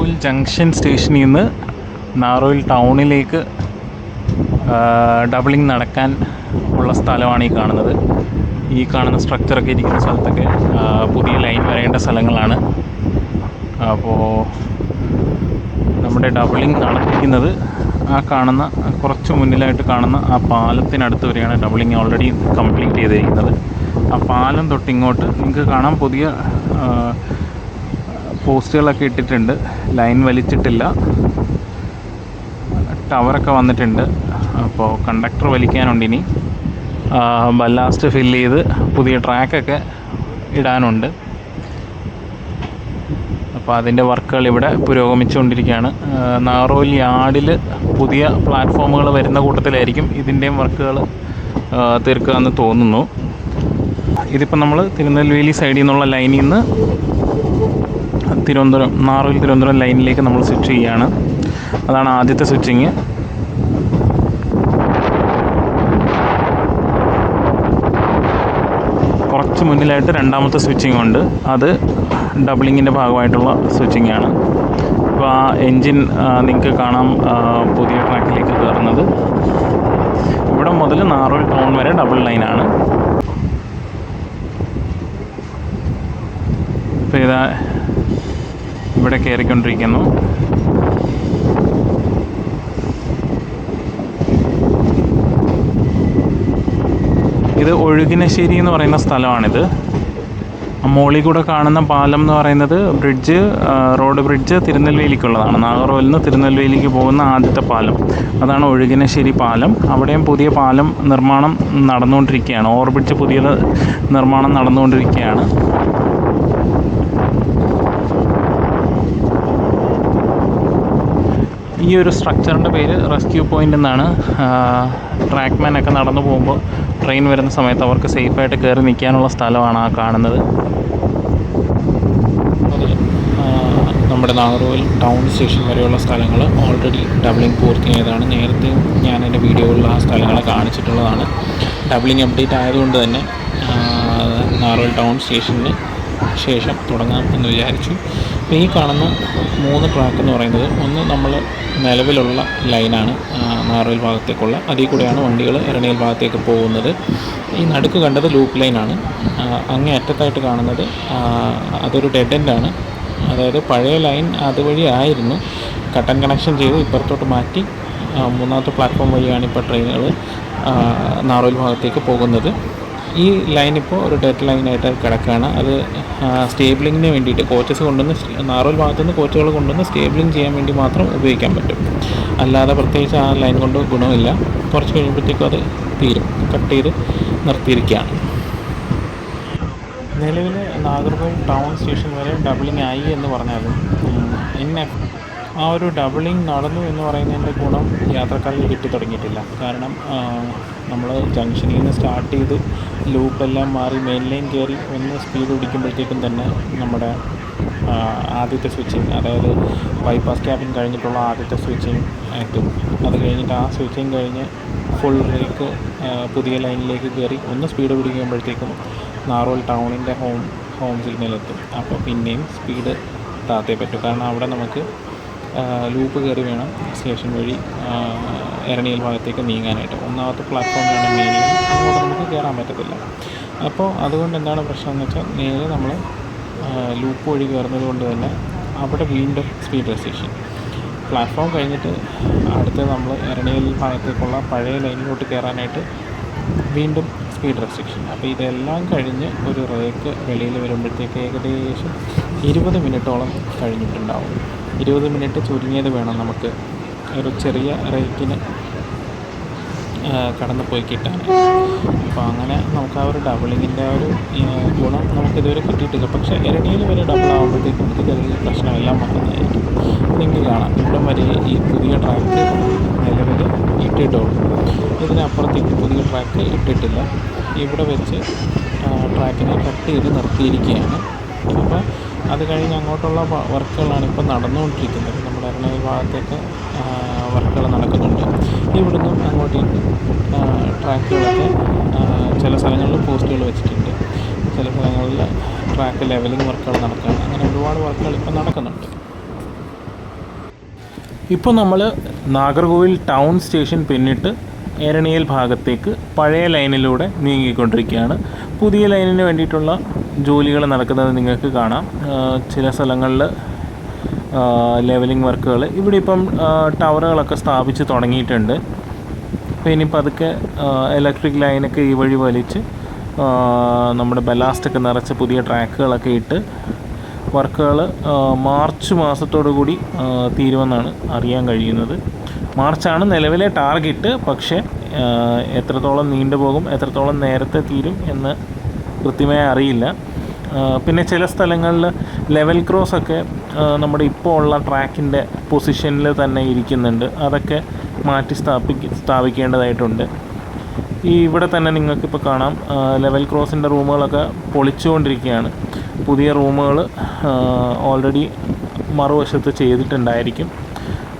Nagercoil junction സ്റ്റേഷനിൽ നിന്ന് നാഗർകോവിൽ ടൗണിലേക്ക് ഡബിളിംഗ് നടക്കാൻ ഉള്ള സ്ഥലമാണ് ഈ കാണുന്നത്. ഈ കാണുന്ന സ്ട്രക്ചറൊക്കെ ഇരിക്കുന്ന സ്ഥലത്തൊക്കെ പുതിയ ലൈൻ വരേണ്ട സ്ഥലങ്ങളാണ്. അപ്പോൾ നമ്മുടെ ഡബിളിംഗ് നടത്തിയിരിക്കുന്നത് ആ കാണുന്ന കുറച്ച് മുന്നിലായിട്ട് കാണുന്ന ആ പാലത്തിനടുത്ത് വരെയാണ് ഡബിളിംഗ് ഓൾറെഡി കംപ്ലീറ്റ് ചെയ്തിരിക്കുന്നത്. ആ പാലം തൊട്ടിങ്ങോട്ട് നിങ്ങൾക്ക് കാണാം പുതിയ പോസ്റ്റുകളൊക്കെ ഇട്ടിട്ടുണ്ട്. ലൈൻ വലിച്ചിട്ടില്ല. ടവറൊക്കെ വന്നിട്ടുണ്ട്. അപ്പോൾ കണ്ടക്ടർ വലിക്കാനുണ്ട്. ഇനി ബല്ലാസ്റ്റ് ഫില്ല് ചെയ്ത് പുതിയ ട്രാക്കൊക്കെ ഇടാനുണ്ട്. അപ്പോൾ അതിൻ്റെ വർക്കുകൾ ഇവിടെ പുരോഗമിച്ചുകൊണ്ടിരിക്കുകയാണ്. നാഗർകോവിൽ യാർഡിൽ പുതിയ പ്ലാറ്റ്ഫോമുകൾ വരുന്ന കൂട്ടത്തിലായിരിക്കും ഇതിൻ്റെയും വർക്കുകൾ തീർക്കുക എന്ന് തോന്നുന്നു. ഇതിപ്പോൾ നമ്മൾ തിരുനെൽവേലി സൈഡിൽ നിന്നുള്ള ലൈനിൽ നിന്ന് നാഗർകോവിൽ തിരുവനന്തപുരം ലൈനിലേക്ക് നമ്മൾ സ്വിച്ച് ചെയ്യുകയാണ്. അതാണ് ആദ്യത്തെ സ്വിച്ചിങ്. കുറച്ച് മുന്നിലായിട്ട് രണ്ടാമത്തെ സ്വിച്ചിങ് ഉണ്ട്. അത് ഡബിളിങ്ങിൻ്റെ ഭാഗമായിട്ടുള്ള സ്വിച്ചിങ് ആണ്. ഇപ്പോൾ ആ എൻജിൻ നിങ്ങൾക്ക് കാണാം പുതിയ ട്രാക്കിലേക്ക് കയറുന്നത്. ഇവിടെ മുതൽ നാഗർകോവിൽ ടൗൺ വരെ ഡബിൾ ലൈനാണ്. ഇപ്പോൾ ഇതാ ഇവിടെ കയറിക്കൊണ്ടിരിക്കുന്നു. ഇത് ഒഴുകിനശ്ശേരി എന്ന് പറയുന്ന സ്ഥലമാണിത്. മോളിൽ കൂടെ കാണുന്ന പാലം എന്ന് പറയുന്നത് റോഡ് ബ്രിഡ്ജ് തിരുനെൽവേലിക്കുള്ളതാണ്. നാഗർകോവിലിൽ നിന്ന് തിരുനെൽവേലിക്ക് പോകുന്ന ആദ്യത്തെ പാലം അതാണ് ഒഴുകിനശ്ശേരി പാലം. അവിടെയും പുതിയ പാലം നിർമ്മാണം നടന്നുകൊണ്ടിരിക്കുകയാണ്. ഓവർബ്രിഡ്ജ് പുതിയ നിർമ്മാണം നടന്നുകൊണ്ടിരിക്കുകയാണ്. ഈ ഒരു സ്ട്രക്ചറിൻ്റെ പേര് റെസ്ക്യൂ പോയിൻ്റ് എന്നാണ്. ട്രാക്ക്മാനൊക്കെ നടന്നു പോകുമ്പോൾ ട്രെയിൻ വരുന്ന സമയത്ത് അവർക്ക് സേഫായിട്ട് കയറി നിൽക്കാനുള്ള സ്ഥലമാണ് ആ കാണുന്നത്. നമ്മുടെ നാഗർകോവിൽ ടൗൺ സ്റ്റേഷൻ വരെയുള്ള സ്ഥലങ്ങൾ ഓൾറെഡി ഡബിളിംഗ് പൂർത്തിയായതാണ്. നേരത്തെയും ഞാൻ എൻ്റെ വീഡിയോകളിൽ ആ സ്ഥലങ്ങളെ കാണിച്ചിട്ടുള്ളതാണ്. ഡബിളിംഗ് അപ്ഡേറ്റ് ആയതുകൊണ്ട് തന്നെ നാഗർകോവിൽ ടൗൺ സ്റ്റേഷന് ശേഷം തുടങ്ങാം എന്ന് വിചാരിച്ചു. അപ്പോൾ ഈ കാണുന്ന 3 ട്രാക്ക് എന്ന് പറയുന്നത് ഒന്ന് നമ്മൾ നിലവിലുള്ള ലൈനാണ് നാഗർകോവിൽ ഭാഗത്തേക്കുള്ള. അതിൽ കൂടെയാണ് വണ്ടികൾ എരണിയൽ ഭാഗത്തേക്ക് പോകുന്നത്. ഈ നടുക്ക് കണ്ടത് ലൂപ്പ് ലൈനാണ്. അങ്ങേ അറ്റത്തായിട്ട് കാണുന്നത് അതൊരു ഡെഡ് എൻഡാണ്. അതായത് പഴയ ലൈൻ അതുവഴി ആയിരുന്നു. കട്ടൻ കണക്ഷൻ ചെയ്ത് ഇപ്പുറത്തോട്ട് മാറ്റി 3ാമത്തെ പ്ലാറ്റ്ഫോം വഴിയാണ് ഇപ്പോൾ ട്രെയിനുകൾ നാഗർകോവിൽ ഭാഗത്തേക്ക് പോകുന്നത്. ഈ ലൈൻ ഇപ്പോൾ ഒരു ഡെഡ് ലൈനായിട്ട് കിടക്കുകയാണ്. അത് സ്റ്റേബിളിങ്ങിന് വേണ്ടിയിട്ട് കോച്ചസ് കൊണ്ടുവന്ന് നാഗർകോവിൽ ഭാഗത്തുനിന്ന് കോച്ചുകൾ കൊണ്ടുവന്ന് സ്റ്റേബിളിങ് ചെയ്യാൻ വേണ്ടി മാത്രം ഉപയോഗിക്കാൻ പറ്റും. അല്ലാതെ പ്രത്യേകിച്ച് ആ ലൈൻ കൊണ്ട് ഗുണമില്ല. കുറച്ച് കഴിയുമ്പോഴത്തേക്കും അത് തീരും. കട്ട് ചെയ്ത് നിർത്തിയിരിക്കുകയാണ്. നിലവിൽ നാഗർകോവിൽ ടൗൺ സ്റ്റേഷൻ വരെ ഡബിളിംഗ് ആയി എന്ന് പറഞ്ഞാലും ആ ഒരു ഡബിളിംഗ് നടന്നു എന്ന് പറയുന്നതിൻ്റെ ഗുണം യാത്രക്കാർക്ക് കിട്ടി തുടങ്ങിയിട്ടില്ല. കാരണം നമ്മൾ ജംഗ്ഷനിൽ നിന്ന് സ്റ്റാർട്ട് ചെയ്ത് ലൂപ്പെല്ലാം മാറി മെയിൻ ലൈൻ കയറി ഒന്ന് സ്പീഡ് പിടിക്കുമ്പോഴത്തേക്കും തന്നെ നമ്മുടെ ആദ്യത്തെ സ്വിച്ചിങ്, അതായത് ബൈപ്പാസ് ക്യാബിൻ കഴിഞ്ഞിട്ടുള്ള ആദ്യത്തെ സ്വിച്ചിങ് എത്തും. അത് കഴിഞ്ഞിട്ട് ആ സ്വിച്ചിങ് കഴിഞ്ഞ് ഫുൾ റേക്ക് പുതിയ ലൈനിലേക്ക് കയറി ഒന്ന് സ്പീഡ് പിടിക്കുമ്പോഴത്തേക്കും നാഗർകോവിൽ ടൗണിൻ്റെ ഹോം സിഗ്നലെത്തും. അപ്പോൾ പിന്നെയും സ്പീഡ് താത്തേ പറ്റും. കാരണം അവിടെ നമുക്ക് ലൂപ്പ് കയറി വേണം സ്റ്റേഷൻ വഴി എരണിയൽ ഭാഗത്തേക്ക് നീങ്ങാനായിട്ട്. 1ാമത്തെ പ്ലാറ്റ്ഫോമിലാണ് മെയിൻ ലൈൻ. അങ്ങോട്ട് നമുക്ക് കയറാൻ പറ്റത്തില്ല. അപ്പോൾ അതുകൊണ്ട് എന്താണ് പ്രശ്നം എന്ന് വെച്ചാൽ നേരെ നമ്മൾ ലൂപ്പ് വഴി കയറുന്നത് കൊണ്ട് തന്നെ അവിടെ വീണ്ടും സ്പീഡ് റെസ്ട്രിക്ഷൻ. പ്ലാറ്റ്ഫോം കഴിഞ്ഞിട്ട് അടുത്ത് നമ്മൾ എരണിയൽ ഭാഗത്തേക്കുള്ള പഴയ ലൈനിലോട്ട് കയറാനായിട്ട് വീണ്ടും സ്പീഡ് റെസ്ട്രിക്ഷൻ. അപ്പോൾ ഇതെല്ലാം കഴിഞ്ഞ് ഒരു റേക്ക് വെളിയിൽ വരുമ്പോഴത്തേക്ക് ഏകദേശം 20 മിനിറ്റോളം കഴിഞ്ഞിട്ടുണ്ടാവും. 20 മിനിറ്റ് ചുരുങ്ങിയത് വേണം നമുക്ക് ഒരു ചെറിയ റേക്കിന് കടന്നു പോയി കിട്ടാൻ. അപ്പോൾ അങ്ങനെ നമുക്ക് ആ ഒരു ഡബിളിങ്ങിൻ്റെ ആ ഒരു ഗുണം നമുക്കിതുവരെ കിട്ടിയിട്ടില്ല. പക്ഷേ എരണിയിൽ വരെ ഡബിൾ ആകുമ്പോഴത്തേക്കും ഇത് ചെറിയ പ്രശ്നമെല്ലാം മാറുന്നതായിരിക്കും. നിങ്ങൾക്ക് കാണാം ഇവിടെ വരെ ഈ പുതിയ ട്രാക്ക് നിലവിൽ ഇട്ടിട്ടുള്ളൂ. ഇതിനപ്പുറത്തേക്ക് പുതിയ ട്രാക്ക് ഇട്ടിട്ടില്ല. ഇവിടെ വെച്ച് ട്രാക്കിനെ കട്ട് ചെയ്ത് നിർത്തിയിരിക്കുകയാണ്. അപ്പോൾ അത് കഴിഞ്ഞ് അങ്ങോട്ടുള്ള വർക്കുകളാണ് ഇപ്പോൾ നടന്നുകൊണ്ടിരിക്കുന്നത്. നമ്മുടെ എറണാകുളം ഭാഗത്തേക്ക് വർക്കുകൾ നടക്കുന്നുണ്ട്. ഇവിടുന്ന് അങ്ങോട്ടേക്ക് ട്രാക്കുകളൊക്കെ ചില സ്ഥലങ്ങളിൽ പോസ്റ്റുകൾ വെച്ചിട്ടുണ്ട്. ചില സ്ഥലങ്ങളിൽ ട്രാക്ക് ലെവലിംഗ് വർക്കുകൾ നടക്കുകയാണ്. അങ്ങനെ ഒരുപാട് വർക്കുകൾ ഇപ്പോൾ നടക്കുന്നുണ്ട്. ഇപ്പോൾ നമ്മൾ നാഗർകോവിൽ ടൗൺ സ്റ്റേഷൻ പിന്നിട്ട് എരണിയൽ ഭാഗത്തേക്ക് പഴയ ലൈനിലൂടെ നീങ്ങിക്കൊണ്ടിരിക്കുകയാണ്. പുതിയ ലൈനിന് വേണ്ടിയിട്ടുള്ള ജോലികൾ നടക്കുന്നത് നിങ്ങൾക്ക് കാണാം. ചില സ്ഥലങ്ങളിൽ ലെവലിംഗ് വർക്കുകൾ, ഇവിടെ ഇപ്പം ടവറുകളൊക്കെ സ്ഥാപിച്ച് തുടങ്ങിയിട്ടുണ്ട്. അപ്പോൾ ഇനി പതുക്കെ ഇലക്ട്രിക് ലൈനൊക്കെ ഈ വഴി വലിച്ച് നമ്മുടെ ബലാസ്റ്റൊക്കെ നിറച്ച് പുതിയ ട്രാക്കുകളൊക്കെ ഇട്ട് വർക്കുകൾ മാർച്ച് മാസത്തോടു കൂടി തീരുമെന്നാണ് അറിയാൻ കഴിയുന്നത്. മാർച്ചാണ് നിലവിലെ ടാർഗറ്റ്. പക്ഷേ എത്രത്തോളം നീണ്ടുപോകും, എത്രത്തോളം നേരത്തെ തീരും എന്ന് കൃത്യമായി അറിയില്ല. പിന്നെ ചില സ്ഥലങ്ങളിൽ ലെവൽ ക്രോസൊക്കെ നമ്മുടെ ഇപ്പോൾ ഉള്ള ട്രാക്കിൻ്റെ പൊസിഷനിൽ തന്നെ ഇരിക്കുന്നുണ്ട്. അതൊക്കെ മാറ്റി സ്ഥാപിക്കേണ്ടതായിട്ടുണ്ട്. ഇവിടെ തന്നെ നിങ്ങൾക്കിപ്പോൾ കാണാം, ലെവൽ ക്രോസിൻ്റെ റൂമുകളൊക്കെ പൊളിച്ചുകൊണ്ടിരിക്കുകയാണ്. പുതിയ റൂമുകൾ ഓൾറെഡി മറുവശത്ത് ചെയ്തിട്ടുണ്ടായിരിക്കും.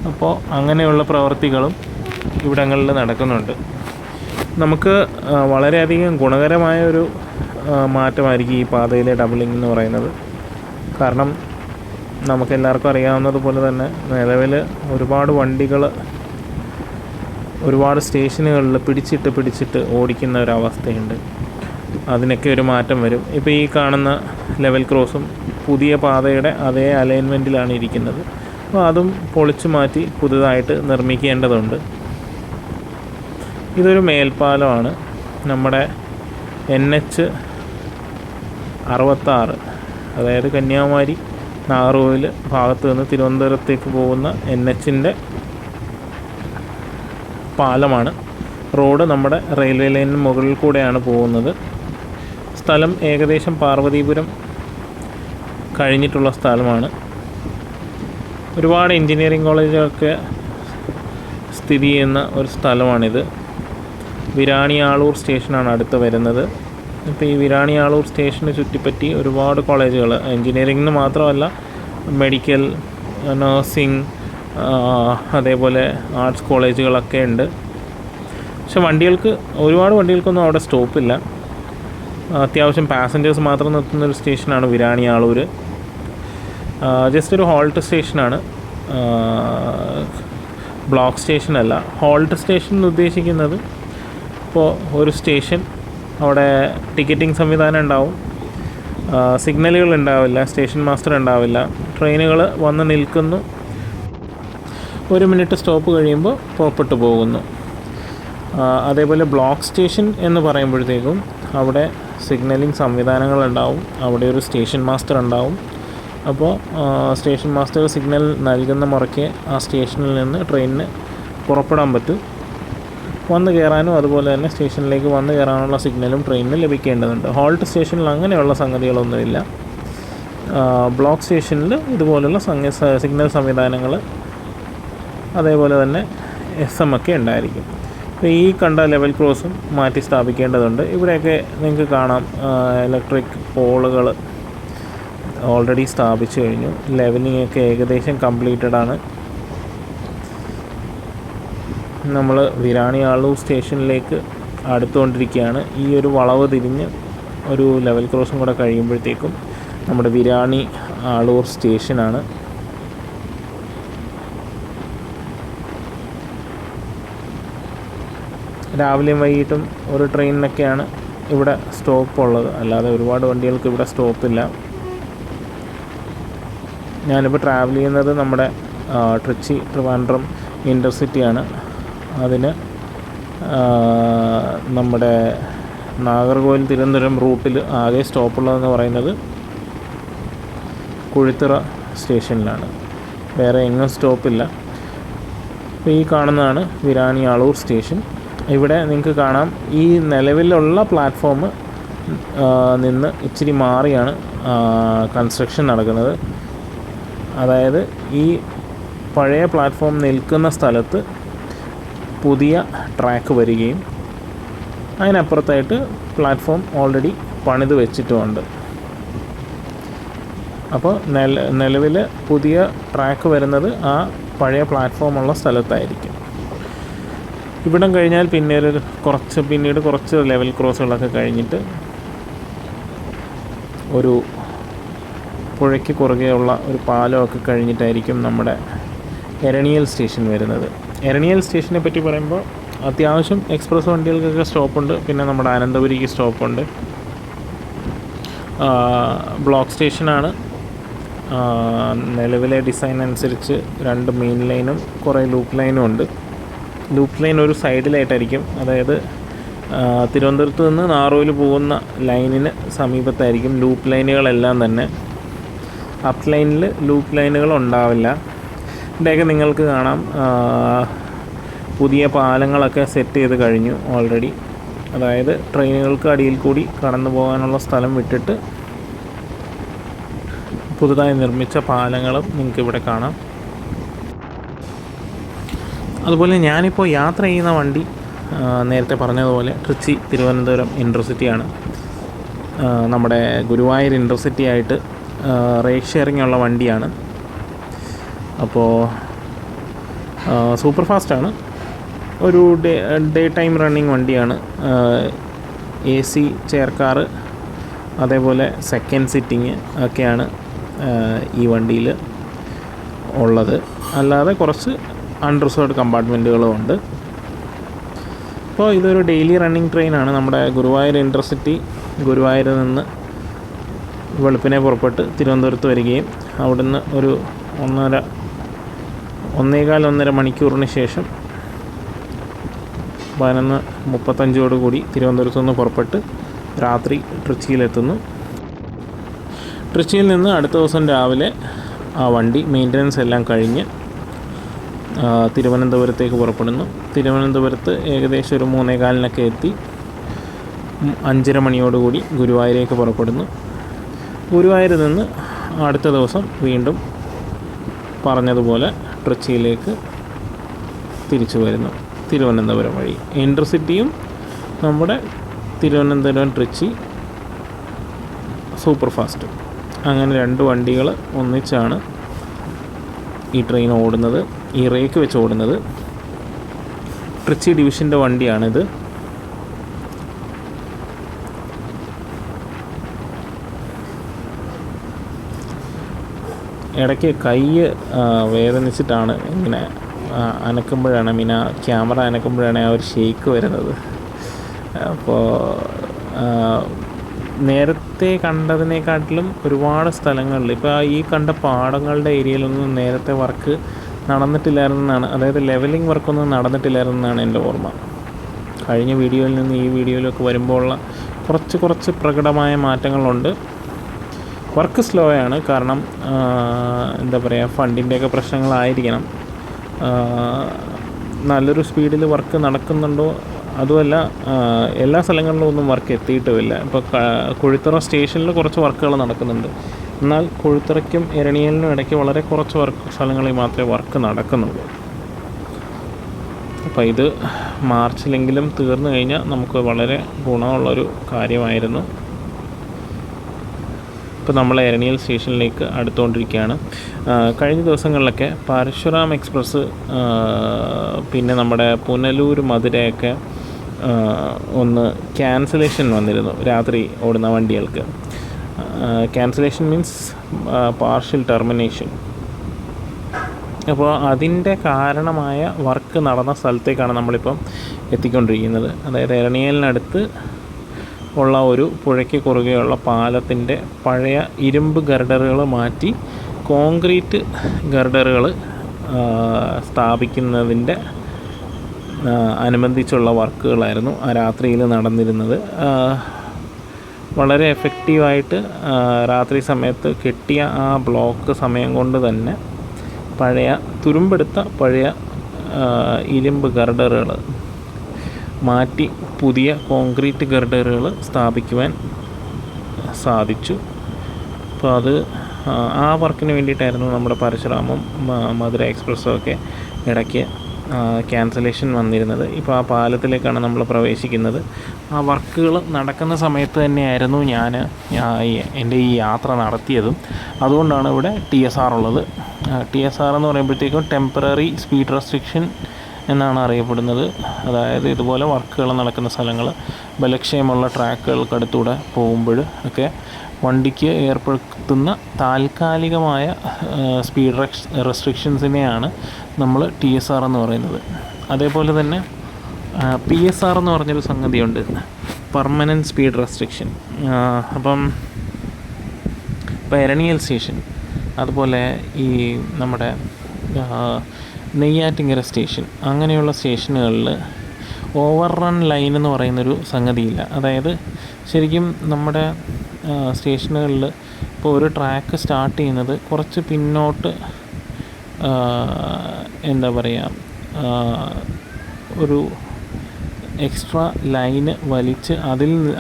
അപ്പോൾ അങ്ങനെയുള്ള പ്രവൃത്തികളും ഇവിടങ്ങളിൽ നടക്കുന്നുണ്ട്. നമുക്ക് വളരെയധികം ഗുണകരമായ ഒരു മാറ്റമായിരിക്കും ഈ പാതയിലെ ഡബിളിംഗ് എന്ന് പറയുന്നത്. കാരണം നമുക്കെല്ലാവർക്കും അറിയാവുന്നതുപോലെ തന്നെ നിലവിൽ ഒരുപാട് വണ്ടികൾ ഒരുപാട് സ്റ്റേഷനുകളിൽ പിടിച്ചിട്ട് ഓടിക്കുന്ന ഒരവസ്ഥയുണ്ട്. അതിനൊക്കെ ഒരു മാറ്റം വരും. ഇപ്പോൾ ഈ കാണുന്ന ലെവൽ ക്രോസും പുതിയ പാതയുടെ അതേ അലൈൻമെൻറ്റിലാണ് ഇരിക്കുന്നത്. അപ്പോൾ അതും പൊളിച്ചു മാറ്റി പുതുതായിട്ട് നിർമ്മിക്കേണ്ടതുണ്ട്. ഇതൊരു മേൽപ്പാലമാണ്. നമ്മുടെ NH66, അതായത് കന്യാകുമാരി നാഗർകോവിൽ ഭാഗത്ത് നിന്ന് തിരുവനന്തപുരത്തേക്ക് പോകുന്ന NHൻ്റെ പാലമാണ്. റോഡ് നമ്മുടെ റെയിൽവേ ലൈനിന് മുകളിൽ കൂടെയാണ് പോകുന്നത്. സ്ഥലം ഏകദേശം പാർവതീപുരം കഴിഞ്ഞിട്ടുള്ള സ്ഥലമാണ്. ഒരുപാട് എൻജിനീയറിംഗ് കോളേജൊക്കെ സ്ഥിതി ചെയ്യുന്ന ഒരു സ്ഥലമാണിത്. വിരാണിയാളൂർ സ്റ്റേഷനാണ് അടുത്ത് വരുന്നത്. ഇപ്പോൾ ഈ വിരാണിയാളൂർ സ്റ്റേഷന് ചുറ്റിപ്പറ്റി ഒരുപാട് കോളേജുകൾ, എൻജിനീയറിംഗിന് മാത്രമല്ല മെഡിക്കൽ, നഴ്സിംഗ്, അതേപോലെ ആർട്സ് കോളേജുകളൊക്കെ ഉണ്ട്. പക്ഷെ ഒരുപാട് വണ്ടികൾക്കൊന്നും അവിടെ സ്റ്റോപ്പില്ല. അത്യാവശ്യം പാസഞ്ചേഴ്സ് മാത്രം നിർത്തുന്നൊരു സ്റ്റേഷനാണ് വിരാണിയാളൂർ. ജസ്റ്റ് ഒരു ഹോൾട്ട് സ്റ്റേഷനാണ്, ബ്ലോക്ക് സ്റ്റേഷനല്ല. ഹോൾട്ട് സ്റ്റേഷൻ എന്ന് ഉദ്ദേശിക്കുന്നത് ഇപ്പോൾ ഒരു സ്റ്റേഷൻ, അവിടെ ടിക്കറ്റിംഗ് സംവിധാനം ഉണ്ടാവും, സിഗ്നലുകൾ ഉണ്ടാവില്ല, സ്റ്റേഷൻ മാസ്റ്റർ ഉണ്ടാവില്ല, ട്രെയിനുകൾ വന്ന് നിൽക്കുന്നു, 1 മിനിറ്റ് സ്റ്റോപ്പ് കഴിയുമ്പോൾ പുറപ്പെട്ടു പോകുന്നു. അതേപോലെ ബ്ലോക്ക് സ്റ്റേഷൻ എന്ന് പറയുമ്പോഴത്തേക്കും അവിടെ സിഗ്നലിംഗ് സംവിധാനങ്ങളുണ്ടാവും, അവിടെ ഒരു സ്റ്റേഷൻ മാസ്റ്റർ ഉണ്ടാവും. അപ്പോൾ സ്റ്റേഷൻ മാസ്റ്റർ സിഗ്നൽ നൽകുന്ന മുറയ്ക്ക് ആ സ്റ്റേഷനിൽ നിന്ന് ട്രെയിനിന് പുറപ്പെടാൻ പറ്റും. വന്ന് കയറാനും അതുപോലെ തന്നെ സ്റ്റേഷനിലേക്ക് വന്ന് കയറാനുള്ള സിഗ്നലും ട്രെയിനിന് ലഭിക്കേണ്ടതുണ്ട്. ഹോൾട്ട് സ്റ്റേഷനിൽ അങ്ങനെയുള്ള സംഗതികളൊന്നുമില്ല. ബ്ലോക്ക് സ്റ്റേഷനിൽ ഇതുപോലുള്ള സിഗ്നൽ സംവിധാനങ്ങൾ അതേപോലെ തന്നെ SM ഒക്കെ ഉണ്ടായിരിക്കും. അപ്പോൾ ഈ കണ്ട ലെവൽ ക്രോസും മാറ്റി സ്ഥാപിക്കേണ്ടതുണ്ട്. ഇവിടെയൊക്കെ നിങ്ങൾക്ക് കാണാം, ഇലക്ട്രിക് പോളുകൾ ഓൾറെഡി സ്ഥാപിച്ചു കഴിഞ്ഞു. ലെവലിംഗ് ഒക്കെ ഏകദേശം കംപ്ലീറ്റഡ് ആണ്. നമ്മൾ വിരാണിയാളൂർ സ്റ്റേഷനിലേക്ക് അടുത്തുകൊണ്ടിരിക്കുകയാണ്. ഈ ഒരു വളവ് തിരിഞ്ഞ് ഒരു ലെവൽ ക്രോസും കൂടെ കഴിയുമ്പോഴത്തേക്കും നമ്മുടെ വിരാണിയാളൂർ സ്റ്റേഷനാണ്. രാവിലെയും വൈകിട്ടും ഒരു ട്രെയിനിനൊക്കെയാണ് ഇവിടെ സ്റ്റോപ്പുള്ളത്, അല്ലാതെ ഒരുപാട് വണ്ടികൾക്ക് ഇവിടെ സ്റ്റോപ്പില്ല. ഞാനിപ്പോൾ ട്രാവൽ ചെയ്യുന്നത് നമ്മുടെ ട്രിവാൻഡ്രം ഇൻ്റർസിറ്റിയാണ്. അതിന് നമ്മുടെ നാഗർകോവിൽ തിരുവനന്തപുരം റൂട്ടിൽ ആകെ സ്റ്റോപ്പുള്ളതെന്ന് പറയുന്നത് കുഴിത്തുറ സ്റ്റേഷനിലാണ്, വേറെ എങ്ങും സ്റ്റോപ്പില്ല. അപ്പോൾ ഈ കാണുന്നതാണ് വിരാണിയാളൂർ സ്റ്റേഷൻ. ഇവിടെ നിങ്ങൾക്ക് കാണാം, ഈ നിലവിലുള്ള പ്ലാറ്റ്ഫോം നിന്ന് ഇച്ചിരി മാറിയാണ് കൺസ്ട്രക്ഷൻ നടക്കുന്നത്. അതായത് ഈ പഴയ പ്ലാറ്റ്ഫോം നിൽക്കുന്ന സ്ഥലത്ത് പുതിയ ട്രാക്ക് വരികയും അതിനപ്പുറത്തായിട്ട് പ്ലാറ്റ്ഫോം ഓൾറെഡി പണിത് വെച്ചിട്ടുമുണ്ട്. അപ്പോൾ നിലവിൽ പുതിയ ട്രാക്ക് വരുന്നത് ആ പഴയ പ്ലാറ്റ്ഫോമുള്ള സ്ഥലത്തായിരിക്കും. ഇവിടം കഴിഞ്ഞാൽ പിന്നീട് കുറച്ച് ലെവൽ ക്രോസുകളൊക്കെ കഴിഞ്ഞിട്ട് ഒരു പുഴയ്ക്ക് കുറുകെയുള്ള ഒരു പാലമൊക്കെ കഴിഞ്ഞിട്ടായിരിക്കും നമ്മുടെ എരണിയൽ സ്റ്റേഷൻ വരുന്നത്. എരണിയൽ സ്റ്റേഷനെ പറ്റി പറയുമ്പോൾ അത്യാവശ്യം എക്സ്പ്രസ് വണ്ടികൾക്കൊക്കെ സ്റ്റോപ്പുണ്ട്. പിന്നെ നമ്മുടെ അനന്തപുരിക്ക് സ്റ്റോപ്പുണ്ട്. ബ്ലോക്ക് സ്റ്റേഷനാണ്. നിലവിലെ ഡിസൈൻ അനുസരിച്ച് 2 മെയിൻ ലൈനും കുറേ ലൂപ്പ് ലൈനും ഉണ്ട്. ലൂപ്പ് ലൈൻ ഒരു സൈഡിലായിട്ടായിരിക്കും, അതായത് തിരുവനന്തപുരത്ത് നിന്ന് നാറോയിൽ പോകുന്ന ലൈനിന് സമീപത്തായിരിക്കും ലൂപ്പ് ലൈനുകളെല്ലാം തന്നെ. അപ്പ് ലൈനിൽ ലൂപ്പ് ലൈനുകൾ ഉണ്ടാവില്ല. ഇവിടെയൊക്കെ നിങ്ങൾക്ക് കാണാം പുതിയ പാലങ്ങളൊക്കെ സെറ്റ് ചെയ്ത് കഴിഞ്ഞു ഓൾറെഡി. അതായത് ട്രെയിനുകൾക്ക് അടിയിൽ കൂടി കടന്നു പോകാനുള്ള സ്ഥലം വിട്ടിട്ട് പുതുതായി നിർമ്മിച്ച പാലങ്ങളും നിങ്ങൾക്ക് ഇവിടെ കാണാം. അതുപോലെ ഞാനിപ്പോൾ യാത്ര ചെയ്യുന്ന വണ്ടി നേരത്തെ പറഞ്ഞതുപോലെ ട്രിച്ചി തിരുവനന്തപുരം ഇൻ്റർസിറ്റിയാണ്. നമ്മുടെ ഗുരുവായൂർ ഇൻ്റർസിറ്റി ആയിട്ട് റേറ്റ് ഷെയറിംഗ് ഉള്ള വണ്ടിയാണ്. അപ്പോൾ സൂപ്പർ ഫാസ്റ്റാണ്. ഒരു ഡേ ടൈം റണ്ണിങ് വണ്ടിയാണ്. AC ചെയർ കാറ്, അതേപോലെ സെക്കൻഡ് സിറ്റിങ് ഒക്കെയാണ് ഈ വണ്ടിയിൽ ഉള്ളത്. അല്ലാതെ കുറച്ച് അൺറിസർവ്ഡ് കമ്പാർട്ട്മെൻറ്റുകളും ഉണ്ട്. അപ്പോൾ ഇതൊരു ഡെയിലി റണ്ണിങ് ട്രെയിനാണ്. നമ്മുടെ ഗുരുവായൂർ ഇൻ്റർസിറ്റി ഗുരുവായൂരിൽ നിന്ന് വെളുപ്പിനെ പുറപ്പെട്ട് തിരുവനന്തപുരത്ത് വരികയും അവിടുന്ന് ഒരു 1.5-1.5 മണിക്കൂറിന് ശേഷം 11:35 തിരുവനന്തപുരത്തു നിന്ന് പുറപ്പെട്ട് രാത്രി ട്രിച്ചിയിലെത്തുന്നു. ട്രിച്ചിയിൽ നിന്ന് അടുത്ത ദിവസം രാവിലെ ആ വണ്ടി മെയിൻ്റനൻസ് എല്ലാം കഴിഞ്ഞ് തിരുവനന്തപുരത്തേക്ക് പുറപ്പെടുന്നു. തിരുവനന്തപുരത്ത് ഏകദേശം ഒരു 3:15 എത്തി 5:30 ഗുരുവായൂരേക്ക് പുറപ്പെടുന്നു. ഗുരുവായൂരിൽ നിന്ന് അടുത്ത ദിവസം വീണ്ടും പറഞ്ഞതുപോലെ ട്രിച്ചിയിലേക്ക് തിരിച്ചു വരുന്നു, തിരുവനന്തപുരം വഴി. ഇൻ്റർസിറ്റിയും നമ്മുടെ തിരുവനന്തപുരം ട്രിച്ചി സൂപ്പർ ഫാസ്റ്റ്, അങ്ങനെ 2 വണ്ടികൾ ഒന്നിച്ചാണ് ഈ ട്രെയിൻ ഓടുന്നത്. ഈ റേക്ക് വെച്ച് ഓടുന്നത് ട്രിച്ചി ഡിവിഷൻ്റെ വണ്ടിയാണിത്. ഇടയ്ക്ക് കൈ വേദനിച്ചിട്ടാണ് ഇങ്ങനെ അനക്കുമ്പോഴാണ്, ക്യാമറ അനക്കുമ്പോഴാണ് ആ ഒരു ഷേക്ക് വരുന്നത്. അപ്പോൾ നേരത്തെ കണ്ടതിനെക്കാട്ടിലും ഒരുപാട് സ്ഥലങ്ങളിൽ ഇപ്പോൾ ഈ കണ്ട പാടങ്ങളുടെ ഏരിയയിലൊന്നും നേരത്തെ വർക്ക് നടന്നിട്ടില്ലായിരുന്നാണ്, അതായത് ലെവലിംഗ് വർക്കൊന്നും നടന്നിട്ടില്ലായിരുന്നാണ് എൻ്റെ ഓർമ്മ. കഴിഞ്ഞ വീഡിയോയിൽ നിന്ന് ഈ വീഡിയോയിലൊക്കെ വരുമ്പോൾ ഉള്ള കുറച്ച് പ്രകടമായ മാറ്റങ്ങളുണ്ട്. വർക്ക് സ്ലോ ആണ്, കാരണം എന്താ പറയുക, ഫണ്ടിൻ്റെയൊക്കെ പ്രശ്നങ്ങളായിരിക്കണം. നല്ലൊരു സ്പീഡിൽ വർക്ക് നടക്കുന്നുണ്ടോ, അതുമല്ല എല്ലാ സ്ഥലങ്ങളിലും ഒന്നും വർക്ക് എത്തിയിട്ടുമില്ല. ഇപ്പോൾ കുഴിത്തുറ സ്റ്റേഷനിൽ കുറച്ച് വർക്കുകൾ നടക്കുന്നുണ്ട്, എന്നാൽ കൊഴുത്തറയ്ക്കും എരണിയലിനും ഇടയ്ക്ക് വളരെ കുറച്ച് സ്ഥലങ്ങളിൽ മാത്രമേ വർക്ക് നടക്കുന്നുള്ളൂ. അപ്പോൾ ഇത് മാർച്ചിലെങ്കിലും തീർന്നു കഴിഞ്ഞാൽ നമുക്ക് വളരെ ഗുണമുള്ളൊരു കാര്യമായിരുന്നു. ഇപ്പോൾ നമ്മൾ എരണിയൽ സ്റ്റേഷനിലേക്ക് അടുത്തുകൊണ്ടിരിക്കുകയാണ്. കഴിഞ്ഞ ദിവസങ്ങളിലൊക്കെ പരശുറാം എക്സ്പ്രസ്, പിന്നെ നമ്മുടെ പുനലൂർ മധുരയൊക്കെ ഒന്ന് ക്യാൻസലേഷൻ വന്നിരുന്നു രാത്രി ഓടുന്ന വണ്ടികൾക്ക്. Cancellation means partial termination. അപ്പോൾ അതിൻ്റെ കാരണമായ വർക്ക് നടന്ന സ്ഥലത്തേക്കാണ് നമ്മളിപ്പം എത്തിക്കൊണ്ടിരിക്കുന്നത്. അതായത് എരണിയലിനടുത്ത് ഉള്ള ഒരു പുഴയ്ക്ക് കുറുകെയുള്ള പാലത്തിൻ്റെ പഴയ ഇരുമ്പ് ഗർഡറുകൾ മാറ്റി കോൺക്രീറ്റ് ഗർഡറുകൾ സ്ഥാപിക്കുന്നതിൻ്റെ അനുബന്ധിച്ചുള്ള വർക്കുകളായിരുന്നു ആ രാത്രിയിൽ നടന്നിരുന്നത്. വളരെ എഫക്റ്റീവായിട്ട് രാത്രി സമയത്ത് കിട്ടിയ ആ ബ്ലോക്ക് സമയം കൊണ്ട് തന്നെ തുരുമ്പെടുത്ത പഴയ ഇരുമ്പ് ഗർഡറുകൾ മാറ്റി പുതിയ കോൺക്രീറ്റ് ഗർഡറുകൾ സ്ഥാപിക്കുവാൻ സാധിച്ചു. അപ്പോൾ അത് ആ വർക്കിന് വേണ്ടിയിട്ടായിരുന്നു നമ്മുടെ പരശുരാമും മധുര എക്സ്പ്രസ്സും ഒക്കെ ഇടയ്ക്ക് ക്യാൻസലേഷൻ വന്നിരുന്നത്. ഇപ്പോൾ ആ പാലത്തിലേക്കാണ് നമ്മൾ പ്രവേശിക്കുന്നത്. ആ വർക്കുകൾ നടക്കുന്ന സമയത്ത് തന്നെയായിരുന്നു എൻ്റെ ഈ യാത്ര നടത്തിയതും. അതുകൊണ്ടാണ് ഇവിടെ TSR ഉള്ളത്. TSR എന്ന് പറയുമ്പോഴത്തേക്കും ടെമ്പററി സ്പീഡ് റെസ്ട്രിക്ഷൻ എന്നാണ് അറിയപ്പെടുന്നത്. അതായത് ഇതുപോലെ വർക്കുകൾ നടക്കുന്ന സ്ഥലങ്ങൾ, ബലക്ഷയമുള്ള ട്രാക്കുകൾക്കടുത്തൂടെ പോകുമ്പോൾ ഒക്കെ വണ്ടിക്ക് ഏർപ്പെടുത്തുന്ന താൽക്കാലികമായ സ്പീഡ് റെസ്ട്രിക്ഷൻസിനെയാണ് നമ്മൾ TSR എന്ന് പറയുന്നത്. അതേപോലെ തന്നെ PSR എന്ന് പറഞ്ഞൊരു സംഗതിയുണ്ട്, പെർമനൻറ്റ് സ്പീഡ് റെസ്ട്രിക്ഷൻ. അപ്പം ഇപ്പോൾ എരണിയൽ സ്റ്റേഷൻ, അതുപോലെ ഈ നമ്മുടെ നെയ്യാറ്റിങ്കര സ്റ്റേഷൻ, അങ്ങനെയുള്ള സ്റ്റേഷനുകളിൽ ഓവർ റൺ ലൈൻ എന്ന് പറയുന്നൊരു സംഗതിയില്ല. അതായത് ശരിക്കും നമ്മുടെ സ്റ്റേഷനുകളിൽ ഇപ്പോൾ ഒരു ട്രാക്ക് സ്റ്റാർട്ട് ചെയ്യുന്നത് കുറച്ച് പിന്നോട്ട് എന്താ പറയുക, ഒരു എക്സ്ട്രാ ലൈന് വലിച്ച്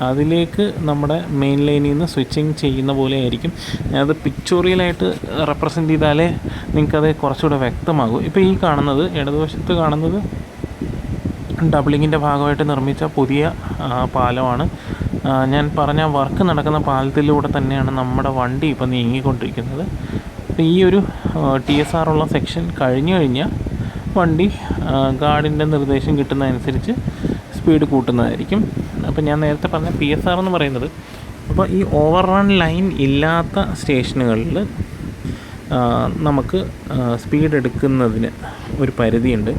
അതിലേക്ക് നമ്മുടെ മെയിൻ ലൈനിൽ നിന്ന് സ്വിച്ചിങ് ചെയ്യുന്ന പോലെ ആയിരിക്കും. അത് പിക്ചോറിയലായിട്ട് റെപ്രസെൻ്റ് ചെയ്താലേ നിങ്ങൾക്കത് കുറച്ചുകൂടെ വ്യക്തമാകും. ഇപ്പോൾ ഈ കാണുന്നത്, ഇടതുവശത്ത് കാണുന്നത് ഡബിളിങ്ങിൻ്റെ ഭാഗമായിട്ട് നിർമ്മിച്ച പുതിയ പാലമാണ്. ഞാൻ പറഞ്ഞ വർക്ക് നടക്കുന്ന പാലത്തിലൂടെ തന്നെയാണ് നമ്മുടെ വണ്ടി ഇപ്പോൾ നീങ്ങിക്കൊണ്ടിരിക്കുന്നത്. അപ്പോൾ ഈ ഒരു TSR ഉള്ള സെക്ഷൻ കഴിഞ്ഞ് കഴിഞ്ഞാൽ വണ്ടി ഗാർഡിൻ്റെ നിർദ്ദേശം കിട്ടുന്നതനുസരിച്ച് സ്പീഡ് കൂട്ടുന്നതായിരിക്കും. അപ്പോൾ ഞാൻ നേരത്തെ പറഞ്ഞ PSR എന്ന് പറയുന്നത്, അപ്പോൾ ഈ ഓവർ റൺ ലൈൻ ഇല്ലാത്ത സ്റ്റേഷനുകളിൽ നമുക്ക് സ്പീഡ് എടുക്കുന്നതിന് ഒരു പരിധിയുണ്ട്.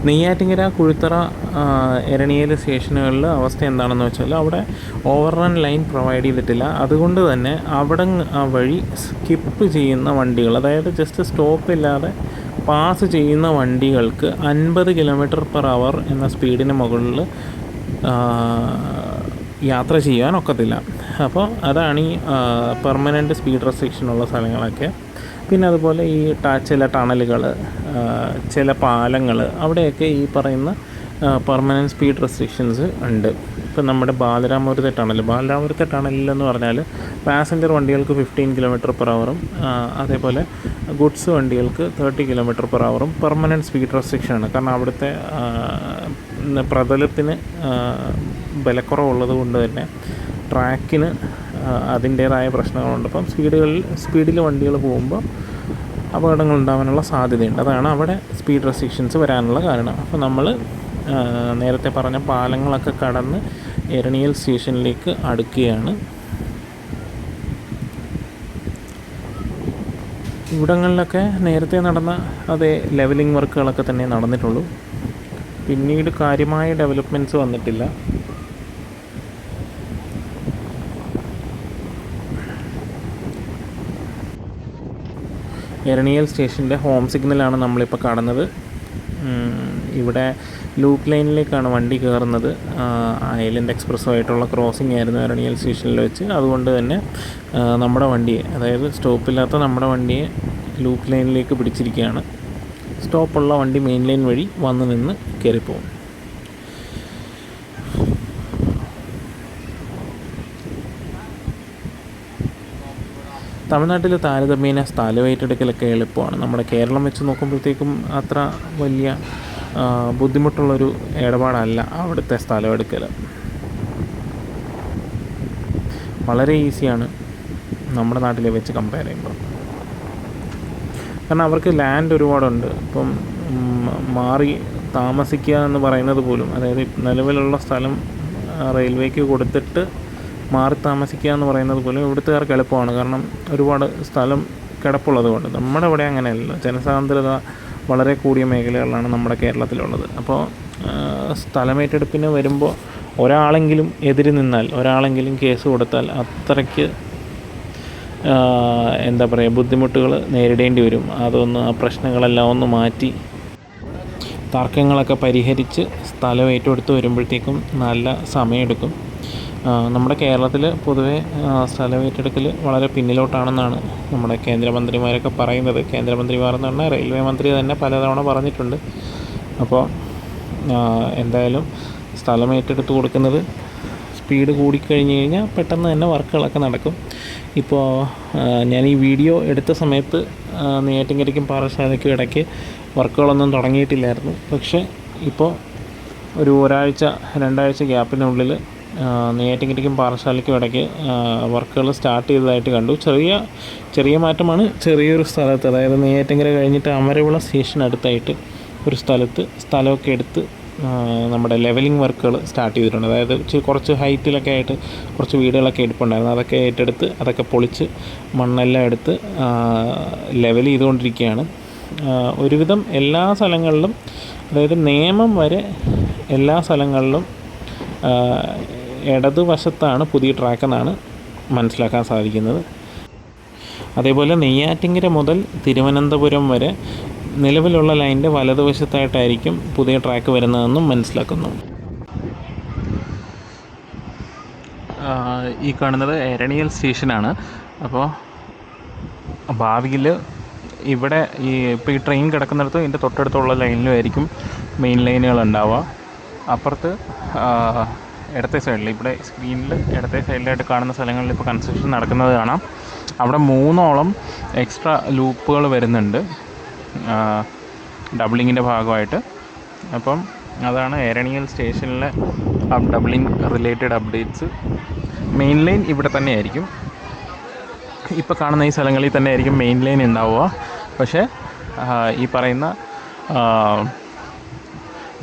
നെയ്യാറ്റിങ്കര, കുഴിത്തറ, എരണിയൽ സ്റ്റേഷനുകളിൽ അവസ്ഥ എന്താണെന്ന് വെച്ചാൽ അവിടെ ഓവർ റൺ ലൈൻ പ്രൊവൈഡ് ചെയ്തിട്ടില്ല. അതുകൊണ്ട് തന്നെ അവിടെ വഴി സ്കിപ്പ് ചെയ്യുന്ന വണ്ടികൾ, അതായത് ജസ്റ്റ് സ്റ്റോപ്പില്ലാതെ പാസ് ചെയ്യുന്ന വണ്ടികൾക്ക് 50 km/h എന്ന സ്പീഡിന് മുകളിൽ യാത്ര ചെയ്യാൻ ഒക്കത്തില്ല. അപ്പോൾ അതാണ് ഈ പെർമനൻറ്റ് സ്പീഡ് റെസ്ട്രിക്ഷനുള്ള സ്ഥലങ്ങളൊക്കെ. പിന്നെ അതുപോലെ ഈ ചില ടണലുകൾ, ചില പാലങ്ങൾ, അവിടെയൊക്കെ ഈ പറയുന്ന പെർമനൻറ്റ് സ്പീഡ് റെസ്ട്രിക്ഷൻസ് ഉണ്ട്. ഇപ്പം നമ്മുടെ ബാലരാമപുരത്തെ ടണലിലെന്ന് പറഞ്ഞാൽ പാസഞ്ചർ വണ്ടികൾക്ക് 15 km/h, അതേപോലെ ഗുഡ്സ് വണ്ടികൾക്ക് 30 km/h പെർമനൻറ്റ് സ്പീഡ് റെസ്ട്രിക്ഷനാണ്. കാരണം അവിടുത്തെ പ്രതലത്തിന് ബലക്കുറവുള്ളത് കൊണ്ട് തന്നെ ട്രാക്കിന് അതിൻ്റേതായ പ്രശ്നങ്ങളുണ്ട്. അപ്പം സ്പീഡിൽ വണ്ടികൾ പോകുമ്പോൾ അപകടങ്ങൾ ഉണ്ടാകാനുള്ള സാധ്യതയുണ്ട്. അതാണ് അവിടെ സ്പീഡ് റെസ്ട്രിക്ഷൻസ് വരാനുള്ള കാരണം. അപ്പോൾ നമ്മൾ നേരത്തെ പറഞ്ഞ പാലങ്ങളൊക്കെ കടന്ന് എരണിയൽ സ്റ്റേഷനിലേക്ക് അടുക്കുകയാണ്. ഇവിടങ്ങളിലൊക്കെ നേരത്തെ നടന്ന അതേ ലെവലിംഗ് വർക്കുകളൊക്കെ തന്നെ നടന്നിട്ടുള്ളൂ. പിന്നീട് കാര്യമായ ഡെവലപ്മെൻറ്റ്സ് വന്നിട്ടില്ല. എരണിയൽ സ്റ്റേഷൻ്റെ ഹോം സിഗ്നലാണ് നമ്മളിപ്പോൾ കാണുന്നത്. ഇവിടെ ലൂപ്പ് ലൈനിലേക്കാണ് വണ്ടി കയറുന്നത്. ഐലൻഡ് എക്സ്പ്രസ്സുമായിട്ടുള്ള ക്രോസിംഗ് ആയിരുന്നു എരണിയൽ സ്റ്റേഷനിൽ വെച്ച്. അതുകൊണ്ട് തന്നെ നമ്മുടെ വണ്ടിയെ, അതായത് സ്റ്റോപ്പില്ലാത്ത നമ്മുടെ വണ്ടിയെ ലൂപ്പ് ലൈനിലേക്ക് പിടിച്ചിരിക്കുകയാണ്. സ്റ്റോപ്പുള്ള വണ്ടി മെയിൻ ലൈൻ വഴി വന്ന് നിന്ന് കയറിപ്പോകും. തമിഴ്നാട്ടിൽ താരതമ്യേന സ്ഥലം ഏറ്റെടുക്കലൊക്കെ എളുപ്പമാണ്. നമ്മുടെ കേരളം വെച്ച് നോക്കുമ്പോഴത്തേക്കും അത്ര വലിയ ബുദ്ധിമുട്ടുള്ളൊരു ഇടപാടല്ല അവിടുത്തെ സ്ഥലം എടുക്കൽ. വളരെ ഈസിയാണ് നമ്മുടെ നാട്ടിലെ വെച്ച് കമ്പയർ ചെയ്യുമ്പോൾ. കാരണം അവർക്ക് ലാൻഡ് ഒരുപാടുണ്ട്. ഇപ്പം മാറി താമസിക്കുക എന്ന് പറയുന്നത് പോലും, അതായത് നിലവിലുള്ള സ്ഥലം റെയിൽവേക്ക് കൊടുത്തിട്ട് മാറി താമസിക്കുക എന്ന് പറയുന്നത് പോലും ഇവിടുത്തുകാർക്ക് എളുപ്പമാണ്. കാരണം ഒരുപാട് സ്ഥലം കിടപ്പുള്ളത് കൊണ്ട്. നമ്മുടെ ഇവിടെ അങ്ങനെയല്ല. ജനസാന്ദ്രത വളരെ കൂടിയ മേഖലകളിലാണ് നമ്മുടെ കേരളത്തിലുള്ളത്. അപ്പോൾ സ്ഥലമേറ്റെടുപ്പിന് വരുമ്പോൾ ഒരാളെങ്കിലും എതിര് നിന്നാൽ, ഒരാളെങ്കിലും കേസ് കൊടുത്താൽ അത്രയ്ക്ക് എന്താ പറയുക, ബുദ്ധിമുട്ടുകൾ നേരിടേണ്ടി വരും. ആ പ്രശ്നങ്ങളെല്ലാം ഒന്ന് മാറ്റി തർക്കങ്ങളൊക്കെ പരിഹരിച്ച് സ്ഥലം ഏറ്റെടുത്ത് വരുമ്പോഴത്തേക്കും നല്ല സമയമെടുക്കും. നമ്മുടെ കേരളത്തിൽ പൊതുവെ സ്ഥലം ഏറ്റെടുക്കൽ വളരെ പിന്നിലോട്ടാണെന്നാണ് നമ്മുടെ കേന്ദ്രമന്ത്രിമാരൊക്കെ പറയുന്നത്. കേന്ദ്രമന്ത്രിമാർ എന്ന് പറഞ്ഞാൽ റെയിൽവേ മന്ത്രി തന്നെ പലതവണ പറഞ്ഞിട്ടുണ്ട്. അപ്പോൾ എന്തായാലും സ്ഥലം ഏറ്റെടുത്ത് കൊടുക്കുന്നത് സ്പീഡ് കൂടിക്കഴിഞ്ഞ് കഴിഞ്ഞാൽ പെട്ടെന്ന് തന്നെ വർക്കുകളൊക്കെ നടക്കും. ഇപ്പോൾ ഞാൻ ഈ വീഡിയോ എടുത്ത സമയത്ത് നെയ്യാറ്റിൻകരയ്ക്കും പാറശാലയ്ക്കും ഇടയ്ക്ക് വർക്കുകളൊന്നും തുടങ്ങിയിട്ടില്ലായിരുന്നു. പക്ഷേ ഇപ്പോൾ ഒരു 1-2 ഗ്യാപ്പിനുള്ളിൽ നെയ്യാറ്റിൻകരയ്ക്കും പാറശാലയ്ക്കും ഇടയ്ക്ക് വർക്കുകൾ സ്റ്റാർട്ട് ചെയ്തതായിട്ട് കണ്ടു. ചെറിയ മാറ്റമാണ്. ചെറിയൊരു സ്ഥലത്ത്, അതായത് നെയ്യാറ്റിൻകര കഴിഞ്ഞിട്ട് അമരവിള സ്റ്റേഷൻ അടുത്തായിട്ട് ഒരു സ്ഥലത്ത് സ്ഥലമൊക്കെ എടുത്ത് നമ്മുടെ ലെവലിംഗ് വർക്കുകൾ സ്റ്റാർട്ട് ചെയ്തിട്ടുണ്ട്. അതായത് കുറച്ച് ഹൈറ്റിലൊക്കെ ആയിട്ട് കുറച്ച് വീടുകളൊക്കെ എടുപ്പുണ്ടായിരുന്നു. അതൊക്കെ ഏറ്റെടുത്ത് അതൊക്കെ പൊളിച്ച് മണ്ണെല്ലാം എടുത്ത് ലെവൽ ചെയ്തുകൊണ്ടിരിക്കുകയാണ്. ഒരുവിധം എല്ലാ സ്ഥലങ്ങളിലും, അതായത് നേമം വരെ എല്ലാ സ്ഥലങ്ങളിലും ഇടതുവശത്താണ് പുതിയ ട്രാക്കെന്നാണ് മനസ്സിലാക്കാൻ സാധിക്കുന്നത്. അതേപോലെ നെയ്യാറ്റിൻകര മുതൽ തിരുവനന്തപുരം വരെ നിലവിലുള്ള ലൈനിൻ്റെ വലതുവശത്തായിട്ടായിരിക്കും പുതിയ ട്രാക്ക് വരുന്നതെന്നും മനസ്സിലാക്കുന്നു. ഈ കാണുന്നത് എരണിയൽ സ്റ്റേഷനാണ്. അപ്പോൾ ഭാവിയിൽ ഇവിടെ ഇപ്പോൾ ഈ ട്രെയിൻ കിടക്കുന്നിടത്ത് ഇതിൻ്റെ തൊട്ടടുത്തുള്ള ലൈനിലുമായിരിക്കും മെയിൻ ലൈനുകൾ ഉണ്ടാവുക. അപ്പുറത്ത് ഇടത്തെ സൈഡിൽ, ഇവിടെ സ്ക്രീനിൽ ഇടത്തെ സൈഡിലായിട്ട് കാണുന്ന സ്ഥലങ്ങളിൽ ഇപ്പോൾ കൺസ്ട്രക്ഷൻ നടക്കുന്നത് കാണാം. അവിടെ 3ഓളം എക്സ്ട്രാ ലൂപ്പുകൾ വരുന്നുണ്ട് ഡബിളിങ്ങിൻ്റെ ഭാഗമായിട്ട്. അപ്പം അതാണ് എരണിയൽ സ്റ്റേഷനിലെ doubling related updates. Main line ഇവിടെ തന്നെ ആയിരിക്കും, ഇപ്പോൾ കാണുന്ന ഈ സ്ഥലങ്ങളിൽ തന്നെ ആയിരിക്കും മെയിൻ ലൈൻ ഉണ്ടാവുക. പക്ഷേ ഈ പറയുന്ന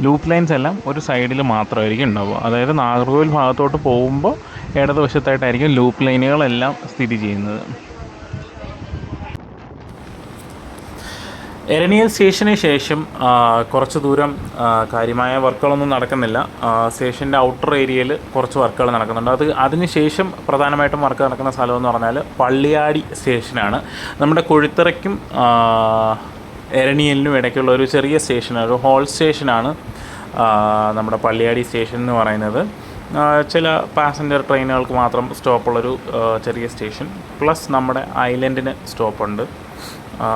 ലൂപ്പ് ലൈൻസ് എല്ലാം ഒരു സൈഡിൽ മാത്രമായിരിക്കും ഉണ്ടാവുക. അതായത് നാഗർകോവിൽ ഭാഗത്തോട്ട് പോകുമ്പോൾ ഇടതുവശത്തായിട്ടായിരിക്കും ലൂപ്പ് ലൈനുകളെല്ലാം സ്ഥിതി ചെയ്യുന്നത്. എരണിയൽ സ്റ്റേഷന് ശേഷം കുറച്ച് ദൂരം കാര്യമായ വർക്കുകളൊന്നും നടക്കുന്നില്ല. സ്റ്റേഷൻ്റെ ഔട്ടർ ഏരിയയിൽ കുറച്ച് വർക്കുകൾ നടക്കുന്നുണ്ട്. അതിന് ശേഷം പ്രധാനമായിട്ടും വർക്ക് നടക്കുന്ന സ്ഥലമെന്ന് പറഞ്ഞാൽ പള്ളിയാടി സ്റ്റേഷനാണ്. നമ്മുടെ കൊഴുത്തറയ്ക്കും എരണിയലിനും ഇടയ്ക്കുള്ള ഒരു ചെറിയ സ്റ്റേഷനാണ്, ഒരു ഹോൾ സ്റ്റേഷനാണ് നമ്മുടെ പള്ളിയാടി സ്റ്റേഷൻ എന്ന് പറയുന്നത്. ചില പാസഞ്ചർ ട്രെയിനുകൾക്ക് മാത്രം സ്റ്റോപ്പുള്ളൊരു ചെറിയ സ്റ്റേഷൻ, പ്ലസ് നമ്മുടെ ഐലൻഡിന് സ്റ്റോപ്പുണ്ട്.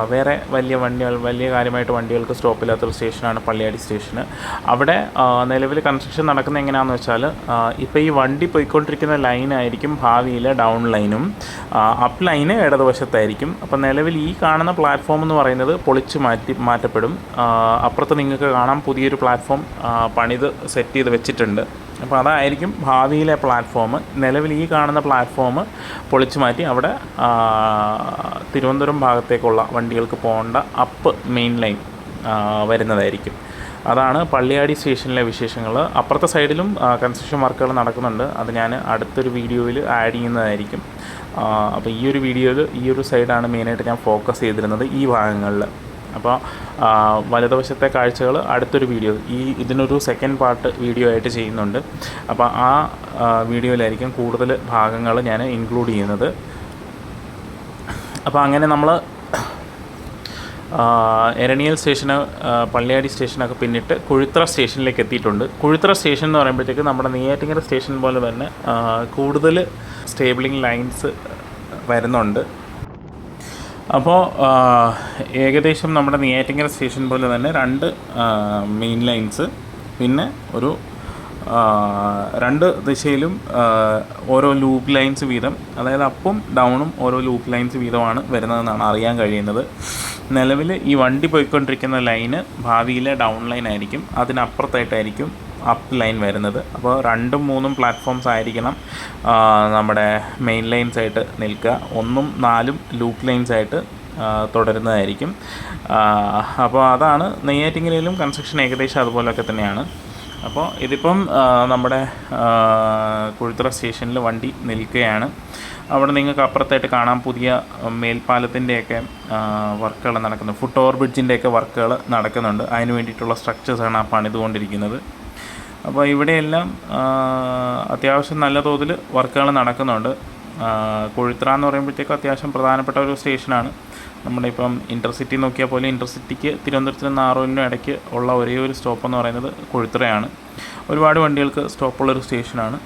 വേറെ വലിയ കാര്യമായിട്ട് വണ്ടികൾക്ക് സ്റ്റോപ്പില്ലാത്തൊരു സ്റ്റേഷനാണ് പള്ളിയാടി സ്റ്റേഷന്. അവിടെ നിലവിൽ കൺസ്ട്രക്ഷൻ നടക്കുന്നത് എങ്ങനെയാണെന്ന് വെച്ചാൽ, ഇപ്പോൾ ഈ വണ്ടി പോയിക്കൊണ്ടിരിക്കുന്ന ലൈനായിരിക്കും ഭാവിയിൽ ഡൗൺ ലൈനും, അപ്പ് ലൈന് ഇടതുവശത്തായിരിക്കും. അപ്പോൾ നിലവിൽ ഈ കാണുന്ന പ്ലാറ്റ്ഫോം എന്ന് പറയുന്നത് പൊളിച്ച് മാറ്റപ്പെടും. അപ്പുറത്ത് നിങ്ങൾക്ക് കാണാം പുതിയൊരു പ്ലാറ്റ്ഫോം പണിത് സെറ്റ് ചെയ്ത് വെച്ചിട്ടുണ്ട്. അപ്പോൾ അതായിരിക്കും ഭാവിയിലെ പ്ലാറ്റ്ഫോം. നിലവിൽ ഈ കാണുന്ന പ്ലാറ്റ്ഫോം പൊളിച്ചു മാറ്റി അവിടെ തിരുവനന്തപുരം ഭാഗത്തേക്കുള്ള വണ്ടികൾക്ക് പോകേണ്ട അപ്പ് മെയിൻ ലൈൻ വരുന്നതായിരിക്കും. അതാണ് പള്ളിയാടി സ്റ്റേഷനിലെ വിശേഷങ്ങൾ. അപ്പുറത്തെ സൈഡിലും കൺസ്ട്രക്ഷൻ വർക്കുകൾ നടക്കുന്നുണ്ട്. അത് ഞാൻ അടുത്തൊരു വീഡിയോയിൽ ആഡ് ചെയ്യുന്നതായിരിക്കും. അപ്പോൾ ഈ ഒരു വീഡിയോയിൽ ഈ ഒരു സൈഡാണ് മെയിനായിട്ട് ഞാൻ ഫോക്കസ് ചെയ്തിരുന്നത്, ഈ ഭാഗങ്ങളിൽ. അപ്പോൾ വലതുവശത്തെ കാഴ്ചകൾ അടുത്തൊരു വീഡിയോ, ഇതിനൊരു സെക്കൻഡ് പാർട്ട് വീഡിയോ ആയിട്ട് ചെയ്യുന്നുണ്ട്. അപ്പോൾ ആ വീഡിയോയിലായിരിക്കും കൂടുതൽ ഭാഗങ്ങൾ ഞാൻ ഇൻക്ലൂഡ് ചെയ്യുന്നത്. അപ്പോൾ അങ്ങനെ നമ്മൾ എരണിയൽ സ്റ്റേഷന്, പള്ളിയാടി സ്റ്റേഷനൊക്കെ പിന്നിട്ട് കുഴുത്തറ സ്റ്റേഷനിലേക്ക് എത്തിയിട്ടുണ്ട്. കുഴുത്തറ സ്റ്റേഷൻ എന്ന് പറയുമ്പോഴത്തേക്ക് നമ്മുടെ നെയ്യാറ്റിൻകര സ്റ്റേഷൻ പോലെ തന്നെ കൂടുതൽ സ്റ്റേബിളിംഗ് ലൈൻസ് വരുന്നുണ്ട്. അപ്പോൾ ഏകദേശം നമ്മുടെ നെയ്യാറ്റിൻകര സ്റ്റേഷൻ പോലെ തന്നെ 2 മെയിൻ ലൈൻസ്, പിന്നെ ഒരു 2 ദിശയിലും ഓരോ ലൂപ്പ് ലൈൻസ് വീതം, അതായത് അപ്പും ഡൗണും ഓരോ ലൂപ്പ് ലൈൻസ് വീതമാണ് വരുന്നതെന്നാണ് അറിയാൻ കഴിയുന്നത്. നിലവിൽ ഈ വണ്ടി പോയിക്കൊണ്ടിരിക്കുന്ന ലൈന് ഭാവിയിലെ ഡൗൺ ലൈൻ ആയിരിക്കും, അതിനപ്പുറത്തായിട്ടായിരിക്കും അപ്പ് ലൈൻ വരുന്നത്. അപ്പോൾ 2ഉം 3ഉം പ്ലാറ്റ്ഫോംസ് ആയിരിക്കണം നമ്മുടെ മെയിൻ ലൈൻസ് ആയിട്ട് നിൽക്കുക. 1ഉം 4ഉം ലൂപ്പ് ലൈൻസ് ആയിട്ട് തുടരുന്നതായിരിക്കും. അപ്പോൾ അതാണ് നെയ്യാറ്റിൻകരയിലും കൺസ്ട്രക്ഷൻ ഏകദേശം അതുപോലെയൊക്കെ തന്നെയാണ്. അപ്പോൾ ഇതിപ്പം നമ്മുടെ കുഴുത്തറ സ്റ്റേഷനിൽ വണ്ടി നിൽക്കുകയാണ്. അവിടെ നിങ്ങൾക്ക് അപ്പുറത്തായിട്ട് കാണാം പുതിയ മേൽപ്പാലത്തിൻ്റെയൊക്കെ വർക്കുകൾ നടക്കുന്നു, ഫുട് ഓവർ ബ്രിഡ്ജിൻ്റെയൊക്കെ വർക്കുകൾ നടക്കുന്നുണ്ട്. അതിന് വേണ്ടിയിട്ടുള്ള സ്ട്രക്ചേഴ്സാണ് ആ പണിതുകൊണ്ടിരിക്കുന്നത്. അപ്പോൾ ഇവിടെയെല്ലാം അത്യാവശ്യം നല്ല തോതിൽ വർക്കുകൾ നടക്കുന്നുണ്ട്. കൊഴുത്തറ എന്ന് പറയുമ്പോഴത്തേക്കും അത്യാവശ്യം പ്രധാനപ്പെട്ട ഒരു സ്റ്റേഷനാണ്. നമ്മുടെ ഇപ്പം ഇൻ്റർസിറ്റി നോക്കിയാൽ പോലും ഇൻ്റർസിറ്റിക്ക് തിരുവനന്തപുരത്തിനും നാറൂരിനും ഇടയ്ക്ക് ഉള്ള ഒരേ ഒരു സ്റ്റോപ്പ് എന്ന് പറയുന്നത് കൊഴുത്തറയാണ്. ഒരുപാട് വണ്ടികൾക്ക് സ്റ്റോപ്പുള്ളൊരു സ്റ്റേഷനാണ്.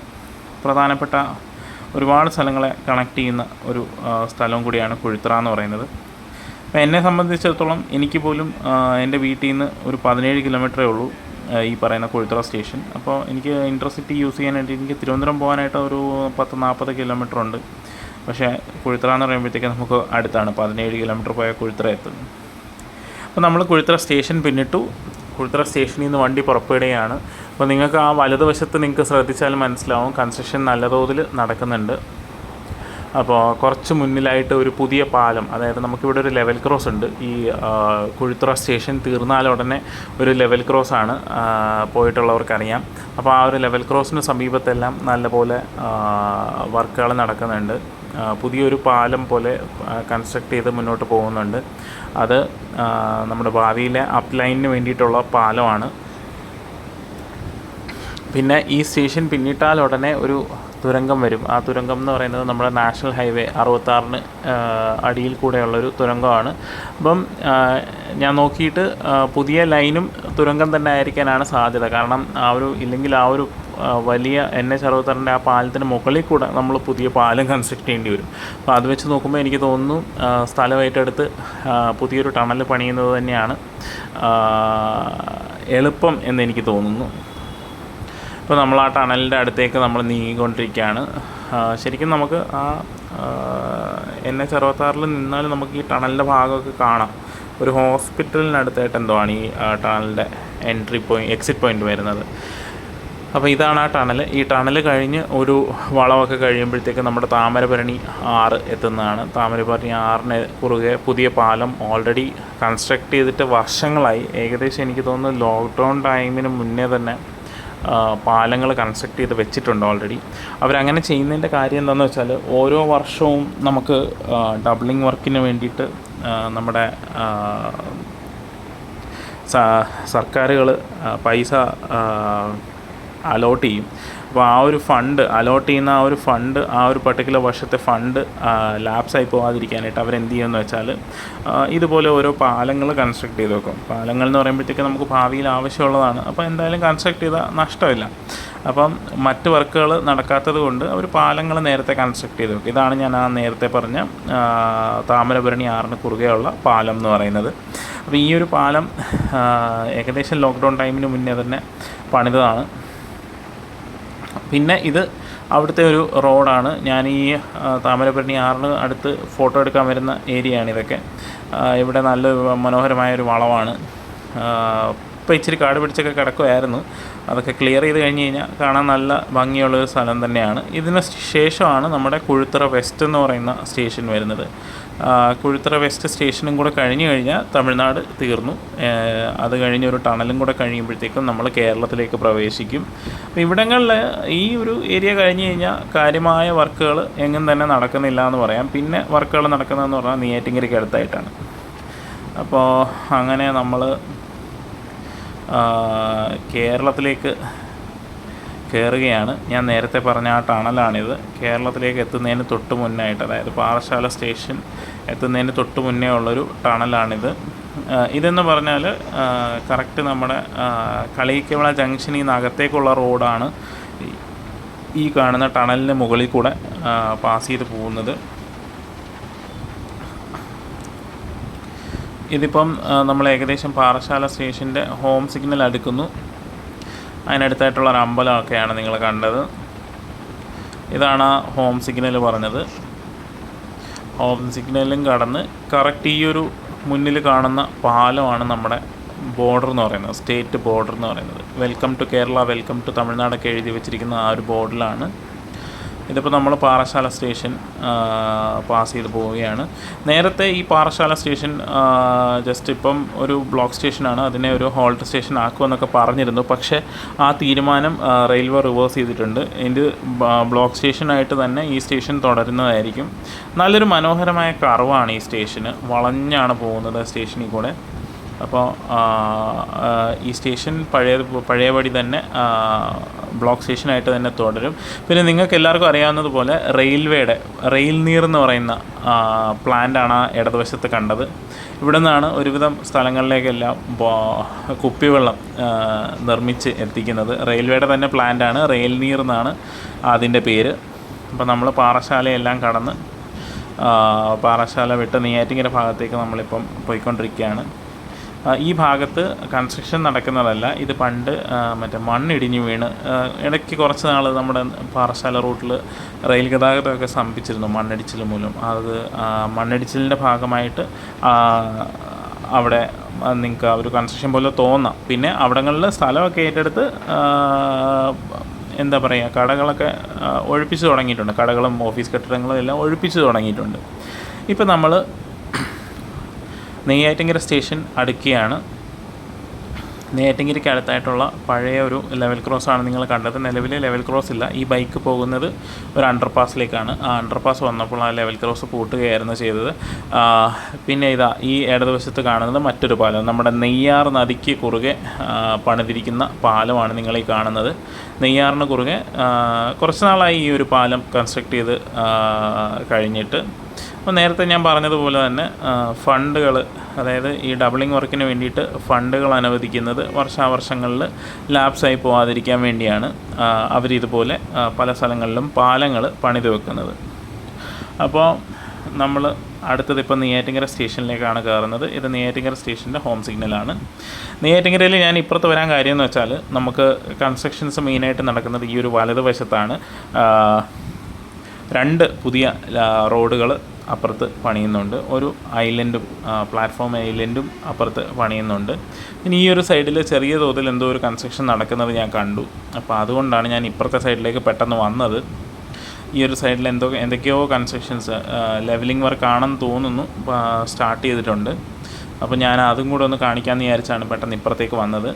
പ്രധാനപ്പെട്ട ഒരുപാട് സ്ഥലങ്ങളെ കണക്ട് ചെയ്യുന്ന ഒരു സ്ഥലവും കൂടിയാണ് കൊഴുത്തറ എന്ന് പറയുന്നത്. അപ്പോൾ എന്നെ സംബന്ധിച്ചിടത്തോളം എനിക്ക് പോലും എൻ്റെ വീട്ടിൽ നിന്ന് ഒരു 17 കിലോമീറ്ററേ ഉള്ളൂ ഈ പറയുന്ന കൊഴുത്തറ സ്റ്റേഷൻ. അപ്പോൾ എനിക്ക് ഇൻ്റർസിറ്റി യൂസ് ചെയ്യാനായിട്ട് എനിക്ക് തിരുവനന്തപുരം പോകാനായിട്ട് ഒരു 10-40 കിലോമീറ്റർ ഉണ്ട്. പക്ഷേ കൊഴുത്തറ എന്ന് പറയുമ്പോഴത്തേക്ക് നമുക്ക് അടുത്താണ്, 17 കിലോമീറ്റർ പോയാൽ കൊഴുത്തറ എത്തും. അപ്പോൾ നമ്മൾ കൊഴുത്തറ സ്റ്റേഷൻ പിന്നിട്ടു. കൊഴുത്തറ സ്റ്റേഷനിൽ നിന്ന് വണ്ടി പുറപ്പെടുകയാണ്. അപ്പോൾ നിങ്ങൾക്ക് ആ വലതുവശത്ത് നിങ്ങൾക്ക് ശ്രദ്ധിച്ചാൽ മനസ്സിലാവും കൺസ്ട്രക്ഷൻ നല്ല തോതിൽ നടക്കുന്നുണ്ട്. അപ്പോൾ കുറച്ച് മുന്നിലായിട്ട് ഒരു പുതിയ പാലം, അതായത് നമുക്കിവിടെ ഒരു ലെവൽ ക്രോസ് ഉണ്ട്. ഈ കുഴിത്തുറ സ്റ്റേഷൻ തീർന്നാൽ ഉടനെ ഒരു ലെവൽ ക്രോസാണ്, പോയിട്ടുള്ളവർക്കറിയാം. അപ്പോൾ ആ ഒരു ലെവൽ ക്രോസിന് സമീപത്തെല്ലാം നല്ലപോലെ വർക്കുകൾ നടക്കുന്നുണ്ട്. പുതിയൊരു പാലം പോലെ കൺസ്ട്രക്ട് ചെയ്ത് മുന്നോട്ട് പോകുന്നുണ്ട്. അത് നമ്മുടെ ഭാവിയിലെ അപ്പ് ലൈനിന് വേണ്ടിയിട്ടുള്ള പാലമാണ്. പിന്നെ ഈ സ്റ്റേഷൻ പിന്നിട്ടാൽ ഉടനെ ഒരു തുരങ്കം വരും. ആ തുരങ്കം എന്ന് പറയുന്നത് നമ്മുടെ നാഷണൽ ഹൈവേ 66 അടിയിൽ കൂടെയുള്ളൊരു തുരങ്കമാണ്. അപ്പം ഞാൻ നോക്കിയിട്ട് പുതിയ ലൈനും തുരങ്കം തന്നെ ആയിരിക്കാനാണ് സാധ്യത. കാരണം ഇല്ലെങ്കിൽ ആ ഒരു വലിയ NH-66 ആ പാലത്തിന് മുകളിൽ കൂടെ നമ്മൾ പുതിയ പാലം കൺസ്ട്രക്ട് ചെയ്യേണ്ടി വരും. അപ്പോൾ അത് വെച്ച് നോക്കുമ്പോൾ എനിക്ക് തോന്നുന്നു സ്ഥലം ഏറ്റെടുത്ത് പുതിയൊരു ടണൽ പണിയുന്നത് തന്നെയാണ് എളുപ്പം എന്നെനിക്ക് തോന്നുന്നു. ഇപ്പോൾ നമ്മൾ ആ ടണലിൻ്റെ അടുത്തേക്ക് നമ്മൾ നീങ്ങിക്കൊണ്ടിരിക്കുകയാണ്. ശരിക്കും നമുക്ക് ആ NH-66 നിന്നാൽ നമുക്ക് ഈ ടണലിൻ്റെ ഭാഗമൊക്കെ കാണാം. ഒരു ഹോസ്പിറ്റലിനടുത്തായിട്ട് എന്തോ ആണ് ഈ ടണലിൻ്റെ എക്സിറ്റ് പോയിൻ്റ് വരുന്നത്. അപ്പോൾ ഇതാണ് ആ ടണൽ. ഈ ടണൽ കഴിഞ്ഞ് ഒരു വളമൊക്കെ കഴിയുമ്പോഴത്തേക്ക് നമ്മുടെ താമരപരണി 6 എത്തുന്നതാണ്. താമരപരണി 6-ന് കുറുകെ പുതിയ പാലം ഓൾറെഡി കൺസ്ട്രക്ട് ചെയ്തിട്ട് വർഷങ്ങളായി. ഏകദേശം എനിക്ക് തോന്നുന്നു ലോക്ക്ഡൗൺ ടൈമിന് മുന്നേ തന്നെ പാലങ്ങൾ കൺസ്ട്രക്ട് ചെയ്ത് വെച്ചിട്ടുണ്ട് ഓൾറെഡി. അവരങ്ങനെ ചെയ്യുന്നതിൻ്റെ കാര്യം എന്താണെന്ന് വെച്ചാൽ ഓരോ വർഷവും നമുക്ക് ഡബിളിംഗ് വർക്കിന് വേണ്ടിയിട്ട് നമ്മുടെ സർക്കാരുകൾ പൈസ അലോട്ട് ചെയ്യും. അപ്പോൾ ആ ഒരു ഫണ്ട് അലോട്ട് ചെയ്യുന്ന ആ ഒരു പർട്ടിക്കുലർ വർഷത്തെ ഫണ്ട് ലാപ്സായി പോകാതിരിക്കാനായിട്ട് അവരെന്ത് ചെയ്യുമെന്ന് വെച്ചാൽ ഇതുപോലെ ഓരോ പാലങ്ങൾ കൺസ്ട്രക്ട് ചെയ്ത് വെക്കും. പാലങ്ങൾ എന്ന് പറയുമ്പോഴത്തേക്ക് നമുക്ക് ഭാവിയിൽ ആവശ്യമുള്ളതാണ്. അപ്പോൾ എന്തായാലും കൺസ്ട്രക്ട് ചെയ്താൽ നഷ്ടമില്ല. അപ്പം മറ്റ് വർക്കുകൾ നടക്കാത്തത് കൊണ്ട് അവർ പാലങ്ങൾ നേരത്തെ കൺസ്ട്രക്ട് ചെയ്ത് വെക്കും. ഇതാണ് ഞാൻ നേരത്തെ പറഞ്ഞ താമരപരണി 6-ന് കുറുകെയുള്ള പാലം എന്ന് പറയുന്നത്. അപ്പോൾ ഈ ഒരു പാലം ഏകദേശം ലോക്ക്ഡൗൺ ടൈമിന് മുന്നേ തന്നെ പണിതതാണ്. പിന്നെ ഇത് അവിടുത്തെ ഒരു റോഡാണ്. ഞാൻ ഈ താമരപരണി 6-ന് അടുത്ത് ഫോട്ടോ എടുക്കാൻ വരുന്ന ഏരിയയാണ് ഇതൊക്കെ. ഇവിടെ നല്ല മനോഹരമായൊരു വളമാണ്. ഇപ്പോൾ ഇച്ചിരി കാട് പിടിച്ചൊക്കെ കിടക്കുമായിരുന്നു. അതൊക്കെ ക്ലിയർ ചെയ്ത് കഴിഞ്ഞ് കഴിഞ്ഞാൽ കാണാൻ നല്ല ഭംഗിയുള്ളൊരു സ്ഥലം തന്നെയാണ്. ഇതിന് ശേഷമാണ് നമ്മുടെ കുഴിത്തുറ വെസ്റ്റ് എന്ന് പറയുന്ന സ്റ്റേഷൻ വരുന്നത്. കുഴിത്തുറ വെസ്റ്റ് സ്റ്റേഷനും കൂടെ കഴിഞ്ഞ് കഴിഞ്ഞാൽ തമിഴ്നാട് തീർന്നു. അത് കഴിഞ്ഞൊരു ടണലും കൂടെ കഴിയുമ്പോഴത്തേക്കും നമ്മൾ കേരളത്തിലേക്ക് പ്രവേശിക്കും. അപ്പോൾ ഇവിടങ്ങളിൽ ഈ ഒരു ഏരിയ കഴിഞ്ഞ് കഴിഞ്ഞാൽ കാര്യമായ വർക്കുകൾ എങ്ങും തന്നെ നടക്കുന്നില്ല എന്ന് പറയാം. പിന്നെ വർക്കുകൾ നടക്കുന്നതെന്ന് പറഞ്ഞാൽ നെയ്യാറ്റിൻകരയ്ക്ക് അടുത്തായിട്ടാണ്. അപ്പോൾ അങ്ങനെ നമ്മൾ കേരളത്തിലേക്ക് കയറുകയാണ്. ഞാൻ നേരത്തെ പറഞ്ഞ ആ ടണലാണിത്. കേരളത്തിലേക്ക് എത്തുന്നതിന് തൊട്ട് മുന്നായിട്ട്, അതായത് പാറശാല സ്റ്റേഷൻ എത്തുന്നതിന് തൊട്ട് മുന്നേ ഉള്ളൊരു ടണലാണിത്. ഇതെന്ന് പറഞ്ഞാൽ കറക്റ്റ് നമ്മുടെ കളിയിക്കവിള ജംഗ്ഷനിൽ നിന്ന് അകത്തേക്കുള്ള റോഡാണ് ഈ കാണുന്ന ടണലിന് മുകളിൽ കൂടെ പാസ് ചെയ്ത് പോകുന്നത്. ഇതിപ്പം നമ്മൾ ഏകദേശം പാറശാല സ്റ്റേഷൻ്റെ ഹോം സിഗ്നൽ അടുക്കുന്നു. അതിനടുത്തായിട്ടുള്ളൊരു അമ്പലമൊക്കെയാണ് നിങ്ങൾ കണ്ടത്. ഇതാണ് ഹോം സിഗ്നൽ പറഞ്ഞത്. ഹോം സിഗ്നലും കടന്ന് കറക്റ്റ് ഈ ഒരു മുന്നിൽ കാണുന്ന പാലമാണ് നമ്മുടെ ബോർഡർ എന്ന് പറയുന്നത്, സ്റ്റേറ്റ് ബോർഡർ എന്ന് പറയുന്നത്. Welcome to Kerala, welcome to തമിഴ്നാടൊക്കെ എഴുതി വെച്ചിരിക്കുന്ന ആ ഒരു ബോർഡിലാണ്. ഇതിപ്പോൾ നമ്മൾ പാറശാല സ്റ്റേഷൻ പാസ് ചെയ്ത് പോവുകയാണ്. നേരത്തെ ഈ പാറശാല സ്റ്റേഷൻ ജസ്റ്റ് ഇപ്പം ഒരു ബ്ലോക്ക് സ്റ്റേഷനാണ്, അതിനെ ഒരു ഹോൾട്ട് സ്റ്റേഷൻ ആക്കുമെന്നൊക്കെ പറഞ്ഞിരുന്നു. പക്ഷേ ആ തീരുമാനം റെയിൽവേ റിവേഴ്സ് ചെയ്തിട്ടുണ്ട്. ഇത് ബ്ലോക്ക് സ്റ്റേഷനായിട്ട് തന്നെ ഈ സ്റ്റേഷൻ തുടരുന്നതായിരിക്കും. നല്ലൊരു മനോഹരമായ കർവാണ് ഈ സ്റ്റേഷന്, വളഞ്ഞാണ് പോകുന്നത് സ്റ്റേഷനിൽ കൂടെ. അപ്പോൾ ഈ സ്റ്റേഷൻ പഴയപടി തന്നെ ബ്ലോക്ക് സ്റ്റേഷനായിട്ട് തന്നെ തുടരും. പിന്നെ നിങ്ങൾക്ക് എല്ലാവർക്കും അറിയാവുന്നതുപോലെ റെയിൽ നീർ എന്ന് പറയുന്ന പ്ലാന്റാണ് ആ ഇടതുവശത്ത് കണ്ടത്. ഇവിടെ നിന്നാണ് ഒരുവിധം സ്ഥലങ്ങളിലേക്കെല്ലാം കുപ്പിവെള്ളം നിർമ്മിച്ച് എത്തിക്കുന്നത്. റെയിൽവേയുടെ തന്നെ പ്ലാന്റാണ്, റെയിൽ നീർ എന്നാണ് അതിൻ്റെ പേര്. അപ്പോൾ നമ്മൾ പാറശാലയെല്ലാം കടന്ന് പാറശാല വിട്ട് നെയ്യാറ്റിൻകര ഭാഗത്തേക്ക് നമ്മളിപ്പം പോയിക്കൊണ്ടിരിക്കുകയാണ്. ഈ ഭാഗത്ത് കൺസ്ട്രക്ഷൻ നടക്കുന്നതല്ല, ഇത് പണ്ട് മറ്റേ മണ്ണിടിഞ്ഞ് വീണ് ഇടയ്ക്ക് കുറച്ച് നാൾ നമ്മുടെ പാറശാല റൂട്ടിൽ റെയിൽ ഗതാഗതമൊക്കെ സ്തംഭിച്ചിരുന്നു മണ്ണിടിച്ചിൽ മൂലം. അത് മണ്ണിടിച്ചിലിൻ്റെ ഭാഗമായിട്ട് അവിടെ നിങ്ങൾക്ക് ഒരു കൺസ്ട്രക്ഷൻ പോലെ തോന്നാം. പിന്നെ അവിടങ്ങളിൽ സ്ഥലമൊക്കെ ഏറ്റെടുത്ത് എന്താ പറയുക, കടകളൊക്കെ ഒഴിപ്പിച്ച് തുടങ്ങിയിട്ടുണ്ട്. കടകളും ഓഫീസ് കെട്ടിടങ്ങളും എല്ലാം ഒഴിപ്പിച്ച് തുടങ്ങിയിട്ടുണ്ട്. ഇപ്പം നമ്മൾ നെയ്യാറ്റിൻകര സ്റ്റേഷൻ അടുക്കുകയാണ്. നെയ്യാറ്റിൻകരയ്ക്ക് അടുത്തായിട്ടുള്ള പഴയ ഒരു ലെവൽ ക്രോസാണ് നിങ്ങൾ കണ്ടത്. നിലവിൽ ലെവൽ ക്രോസ് ഇല്ല. ഈ ബൈക്ക് പോകുന്നത് ഒരു അണ്ടർപാസിലേക്കാണ്. ആ അണ്ടർപാസ് വന്നപ്പോൾ ആ ലെവൽ ക്രോസ് പൂട്ടുകയായിരുന്നു ചെയ്തത്. പിന്നെ ഇതാ ഈ ഇടതുവശത്ത് കാണുന്നത് മറ്റൊരു പാലം, നമ്മുടെ നെയ്യാർ നദിക്ക് കുറുകെ പണിതിരിക്കുന്ന പാലമാണ് നിങ്ങളീ കാണുന്നത്. നെയ്യാറിന് കുറുകെ കുറച്ച് നാളായി ഈ ഒരു പാലം കൺസ്ട്രക്ട് ചെയ്ത് കഴിഞ്ഞിട്ട്. അപ്പോൾ നേരത്തെ ഞാൻ പറഞ്ഞതുപോലെ തന്നെ ഫണ്ടുകൾ, അതായത് ഈ ഡബിളിംഗ് വർക്കിന് വേണ്ടിയിട്ട് ഫണ്ടുകൾ അനുവദിക്കുന്നത് വർഷാവർഷങ്ങളിൽ ലാപ്സായി പോകാതിരിക്കാൻ വേണ്ടിയാണ് അവരിതുപോലെ പല സ്ഥലങ്ങളിലും പാലങ്ങൾ പണിത് വെക്കുന്നത്. അപ്പോൾ നമ്മൾ അടുത്തത് ഇപ്പോൾ നെയ്യാറ്റിൻകര സ്റ്റേഷനിലേക്കാണ് കയറുന്നത്. ഇത് നെയ്യാറ്റിൻകര സ്റ്റേഷൻ്റെ ഹോം സിഗ്നലാണ്. നെയ്യാറ്റിൻകരയിൽ ഞാൻ ഇപ്പുറത്ത് വരാൻ കാര്യം എന്ന് വെച്ചാൽ, നമുക്ക് കൺസ്ട്രക്ഷൻസ് മെയിനായിട്ട് നടക്കുന്നത് ഈ ഒരു വലതുവശത്താണ്. 2 പുതിയ റോഡുകൾ അപ്പുറത്ത് പണിയുന്നുണ്ട്. ഒരു ഐലൻഡും പ്ലാറ്റ്ഫോം ഐലൻഡും അപ്പുറത്ത് പണിയുന്നുണ്ട്. ഇനി ഈ ഒരു സൈഡിൽ ചെറിയ തോതിൽ എന്തോ ഒരു കൺസ്ട്രക്ഷൻ നടക്കുന്നത് ഞാൻ കണ്ടു. അപ്പോൾ അതുകൊണ്ടാണ് ഞാൻ ഇപ്പുറത്തെ സൈഡിലേക്ക് പെട്ടെന്ന് വന്നത്. ഈ ഒരു സൈഡിൽ എന്തൊക്കെയോ കൺസ്ട്രക്ഷൻസ് ലെവലിംഗ് വർക്കാണെന്ന് തോന്നുന്നു സ്റ്റാർട്ട് ചെയ്തിട്ടുണ്ട്. അപ്പോൾ ഞാൻ അതും കൂടെ ഒന്ന് കാണിക്കാമെന്ന് വിചാരിച്ചാണ് പെട്ടെന്ന് ഇപ്പുറത്തേക്ക് വന്നത്.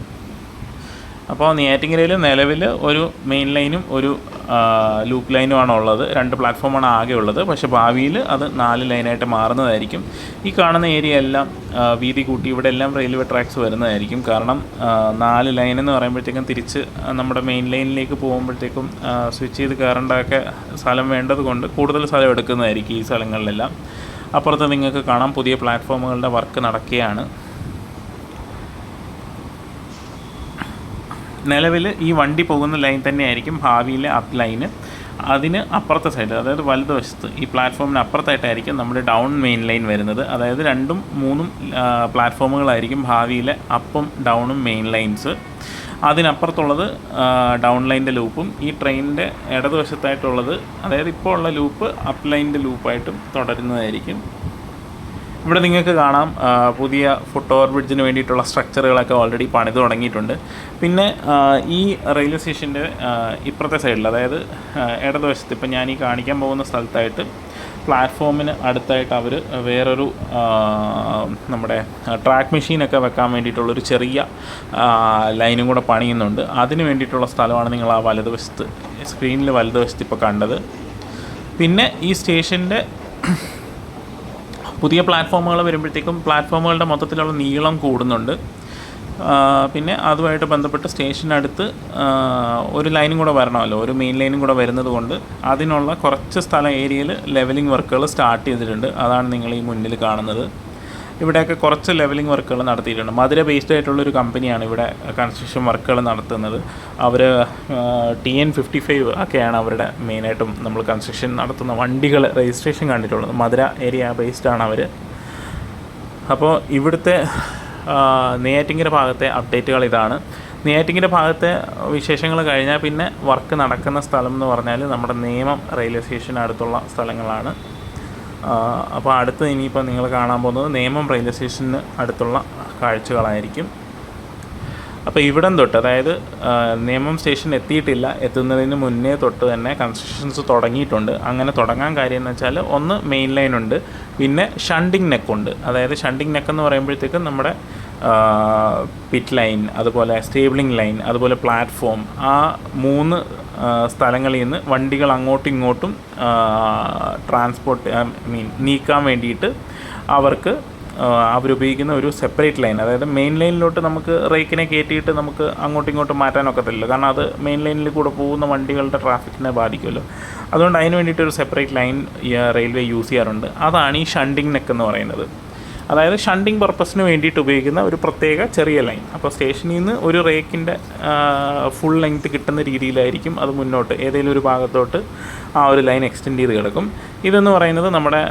അപ്പോൾ നെയ്യാറ്റിൻകരയിൽ നിലവിൽ ഒരു മെയിൻ ലൈനും ഒരു ലൂപ്പ് ലൈനുമാണ് ഉള്ളത്. 2 പ്ലാറ്റ്ഫോമാണ് ആകെ ഉള്ളത്. പക്ഷേ ഭാവിയിൽ അത് 4 ലൈനായിട്ട് മാറുന്നതായിരിക്കും. ഈ കാണുന്ന ഏരിയ എല്ലാം വീതി കൂട്ടി ഇവിടെ എല്ലാം റെയിൽവേ ട്രാക്സ് വരുന്നതായിരിക്കും. കാരണം 4 ലൈൻ എന്ന് പറയുമ്പോഴത്തേക്കും തിരിച്ച് നമ്മുടെ മെയിൻ ലൈനിലേക്ക് പോകുമ്പോഴത്തേക്കും സ്വിച്ച് ചെയ്ത് കയറേണ്ടതൊക്കെ സ്ഥലം വേണ്ടത് കൊണ്ട് കൂടുതൽ സ്ഥലം എടുക്കുന്നതായിരിക്കും ഈ സ്ഥലങ്ങളിലെല്ലാം. അപ്പുറത്ത് നിങ്ങൾക്ക് കാണാം പുതിയ പ്ലാറ്റ്ഫോമുകളുടെ വർക്ക് നടക്കുകയാണ്. നിലവിൽ ഈ വണ്ടി പോകുന്ന ലൈൻ തന്നെയായിരിക്കും ഭാവിയിലെ അപ്പ് ലൈന്. അതിന് അപ്പുറത്തെ സൈഡ്, അതായത് വലതുവശത്ത് ഈ പ്ലാറ്റ്ഫോമിന് അപ്പുറത്തായിട്ടായിരിക്കും നമ്മുടെ ഡൗൺ മെയിൻ ലൈൻ വരുന്നത്. അതായത് 2ഉം 3ഉം പ്ലാറ്റ്ഫോമുകളായിരിക്കും ഭാവിയിലെ അപ്പും ഡൗണും മെയിൻ ലൈൻസ്. അതിനപ്പുറത്തുള്ളത് ഡൗൺ ലൈൻ്റെ ലൂപ്പും ഈ ട്രെയിനിൻ്റെ ഇടതുവശത്തായിട്ടുള്ളത്, അതായത് ഇപ്പോൾ ഉള്ള ലൂപ്പ് അപ്പ് ലൈനിൻ്റെ ലൂപ്പായിട്ടും തുടരുന്നതായിരിക്കും. ഇവിടെ നിങ്ങൾക്ക് കാണാം പുതിയ ഫുട് ഓവർ ബ്രിഡ്ജിന് വേണ്ടിയിട്ടുള്ള സ്ട്രക്ചറുകളൊക്കെ ഓൾറെഡി പണിത് തുടങ്ങിയിട്ടുണ്ട്. പിന്നെ ഈ റെയിൽവേ സ്റ്റേഷൻ്റെ ഇപ്പുറത്തെ സൈഡിൽ, അതായത് ഇടതുവശത്ത് ഇപ്പം ഞാൻ ഈ കാണിക്കാൻ പോകുന്ന സ്ഥലത്തായിട്ട് പ്ലാറ്റ്ഫോമിന് അടുത്തായിട്ട് അവർ വേറൊരു നമ്മുടെ ട്രാക്ക് മെഷീനൊക്കെ വെക്കാൻ വേണ്ടിയിട്ടുള്ളൊരു ചെറിയ ലൈനും കൂടെ പണിയുന്നുണ്ട്. അതിന് വേണ്ടിയിട്ടുള്ള സ്ഥലമാണ് നിങ്ങൾ ആ വലതുവശത്ത് സ്ക്രീനിൽ വലതുവശത്ത് ഇപ്പോൾ കണ്ടത്. പിന്നെ ഈ സ്റ്റേഷൻ്റെ പുതിയ പ്ലാറ്റ്ഫോമുകൾ വരുമ്പോഴത്തേക്കും പ്ലാറ്റ്ഫോമുകളുടെ മൊത്തത്തിലുള്ള നീളം കൂടുന്നുണ്ട്. പിന്നെ അതുമായിട്ട് ബന്ധപ്പെട്ട് സ്റ്റേഷനടുത്ത് ഒരു ലൈനും കൂടെ വരണമല്ലോ, ഒരു മെയിൻ ലൈനും കൂടെ വരുന്നത് കൊണ്ട് അതിനുള്ള കുറച്ച് സ്ഥലം ഏരിയയിൽ ലെവലിംഗ് വർക്കുകൾ സ്റ്റാർട്ട് ചെയ്തിട്ടുണ്ട്. അതാണ് നിങ്ങൾ ഈ മുന്നിൽ കാണുന്നത്. ഇവിടെയൊക്കെ കുറച്ച് ലെവലിംഗ് വർക്കുകൾ നടത്തിയിട്ടുണ്ട്. മധുര ബേസ്ഡ് ആയിട്ടുള്ളൊരു കമ്പനിയാണ് ഇവിടെ കൺസ്ട്രക്ഷൻ വർക്കുകൾ നടത്തുന്നത്. അവർ TN55 ഒക്കെയാണ് അവരുടെ മെയിനായിട്ടും നമ്മൾ കൺസ്ട്രക്ഷൻ നടത്തുന്ന വണ്ടികൾ രജിസ്ട്രേഷൻ കണ്ടിട്ടുള്ളത്. മധുര ഏരിയ ബേസ്ഡാണ് അവർ. അപ്പോൾ ഇവിടുത്തെ നെയ്യാറ്റിൻകര ഭാഗത്തെ അപ്ഡേറ്റുകൾ ഇതാണ്. നെയ്യാറ്റിൻകര ഭാഗത്തെ വിശേഷങ്ങൾ കഴിഞ്ഞാൽ പിന്നെ വർക്ക് നടക്കുന്ന സ്ഥലം എന്ന് പറഞ്ഞാൽ നമ്മുടെ നേമം റെയിൽവേ സ്റ്റേഷന് അടുത്തുള്ള സ്ഥലങ്ങളാണ്. അപ്പോൾ അടുത്ത് ഇനിയിപ്പോൾ നിങ്ങൾ കാണാൻ പോകുന്നത് നേമം റെയിൽവേ സ്റ്റേഷന് അടുത്തുള്ള കാഴ്ചകളായിരിക്കും. അപ്പോൾ ഇവിടം തൊട്ട്, അതായത് നേമം സ്റ്റേഷൻ എത്തിയിട്ടില്ല, എത്തുന്നതിന് മുന്നേ തൊട്ട് തന്നെ കൺസ്ട്രക്ഷൻസ് തുടങ്ങിയിട്ടുണ്ട്. അങ്ങനെ തുടങ്ങാൻ കാര്യം എന്ന് വെച്ചാൽ ഒന്ന് മെയിൻ ലൈൻ ഉണ്ട്, പിന്നെ ഷണ്ടിങ് നെക്കുണ്ട്. അതായത് ഷണ്ടിങ് നെക്ക് എന്ന് പറയുമ്പോഴത്തേക്കും നമ്മുടെ പിറ്റ് ലൈൻ, അതുപോലെ സ്റ്റേബിളിംഗ് ലൈൻ, അതുപോലെ പ്ലാറ്റ്ഫോം, ആ 3 സ്ഥലങ്ങളിൽ നിന്ന് വണ്ടികൾ അങ്ങോട്ടും ഇങ്ങോട്ടും നീക്കാൻ വേണ്ടിയിട്ട് അവരുപയോഗിക്കുന്ന ഒരു സെപ്പറേറ്റ് ലൈൻ. അതായത് മെയിൻ ലൈനിലോട്ട് നമുക്ക് റേക്കിനെ കയറ്റിയിട്ട് നമുക്ക് അങ്ങോട്ടും ഇങ്ങോട്ടും മാറ്റാനൊക്കത്തില്ല, കാരണം അത് മെയിൻ ലൈനിൽ കൂടെ പോകുന്ന വണ്ടികളുടെ ട്രാഫിക്കിനെ ബാധിക്കുമല്ലോ. അതുകൊണ്ട് അതിന് വേണ്ടിയിട്ടൊരു സെപ്പറേറ്റ് ലൈൻ റെയിൽവേ യൂസ് ചെയ്യാറുണ്ട്. അതാണ് ഈ ഷണ്ടിങ് നെക്ക് എന്ന് പറയുന്നത്. അതായത് ഷണ്ടിങ് പർപ്പസിന് വേണ്ടിയിട്ട് ഉപയോഗിക്കുന്ന ഒരു പ്രത്യേക ചെറിയ ലൈൻ. അപ്പോൾ സ്റ്റേഷനിൽ നിന്ന് ഒരു റേക്കിൻ്റെ ഫുൾ ലെങ്ത് കിട്ടുന്ന രീതിയിലായിരിക്കും അത് മുന്നോട്ട് ഏതെങ്കിലും ഒരു ഭാഗത്തോട്ട് ആ ഒരു ലൈൻ എക്സ്റ്റെൻഡ് ചെയ്ത് കിടക്കും. ഇതെന്ന് പറയുന്നത് നമ്മുടെ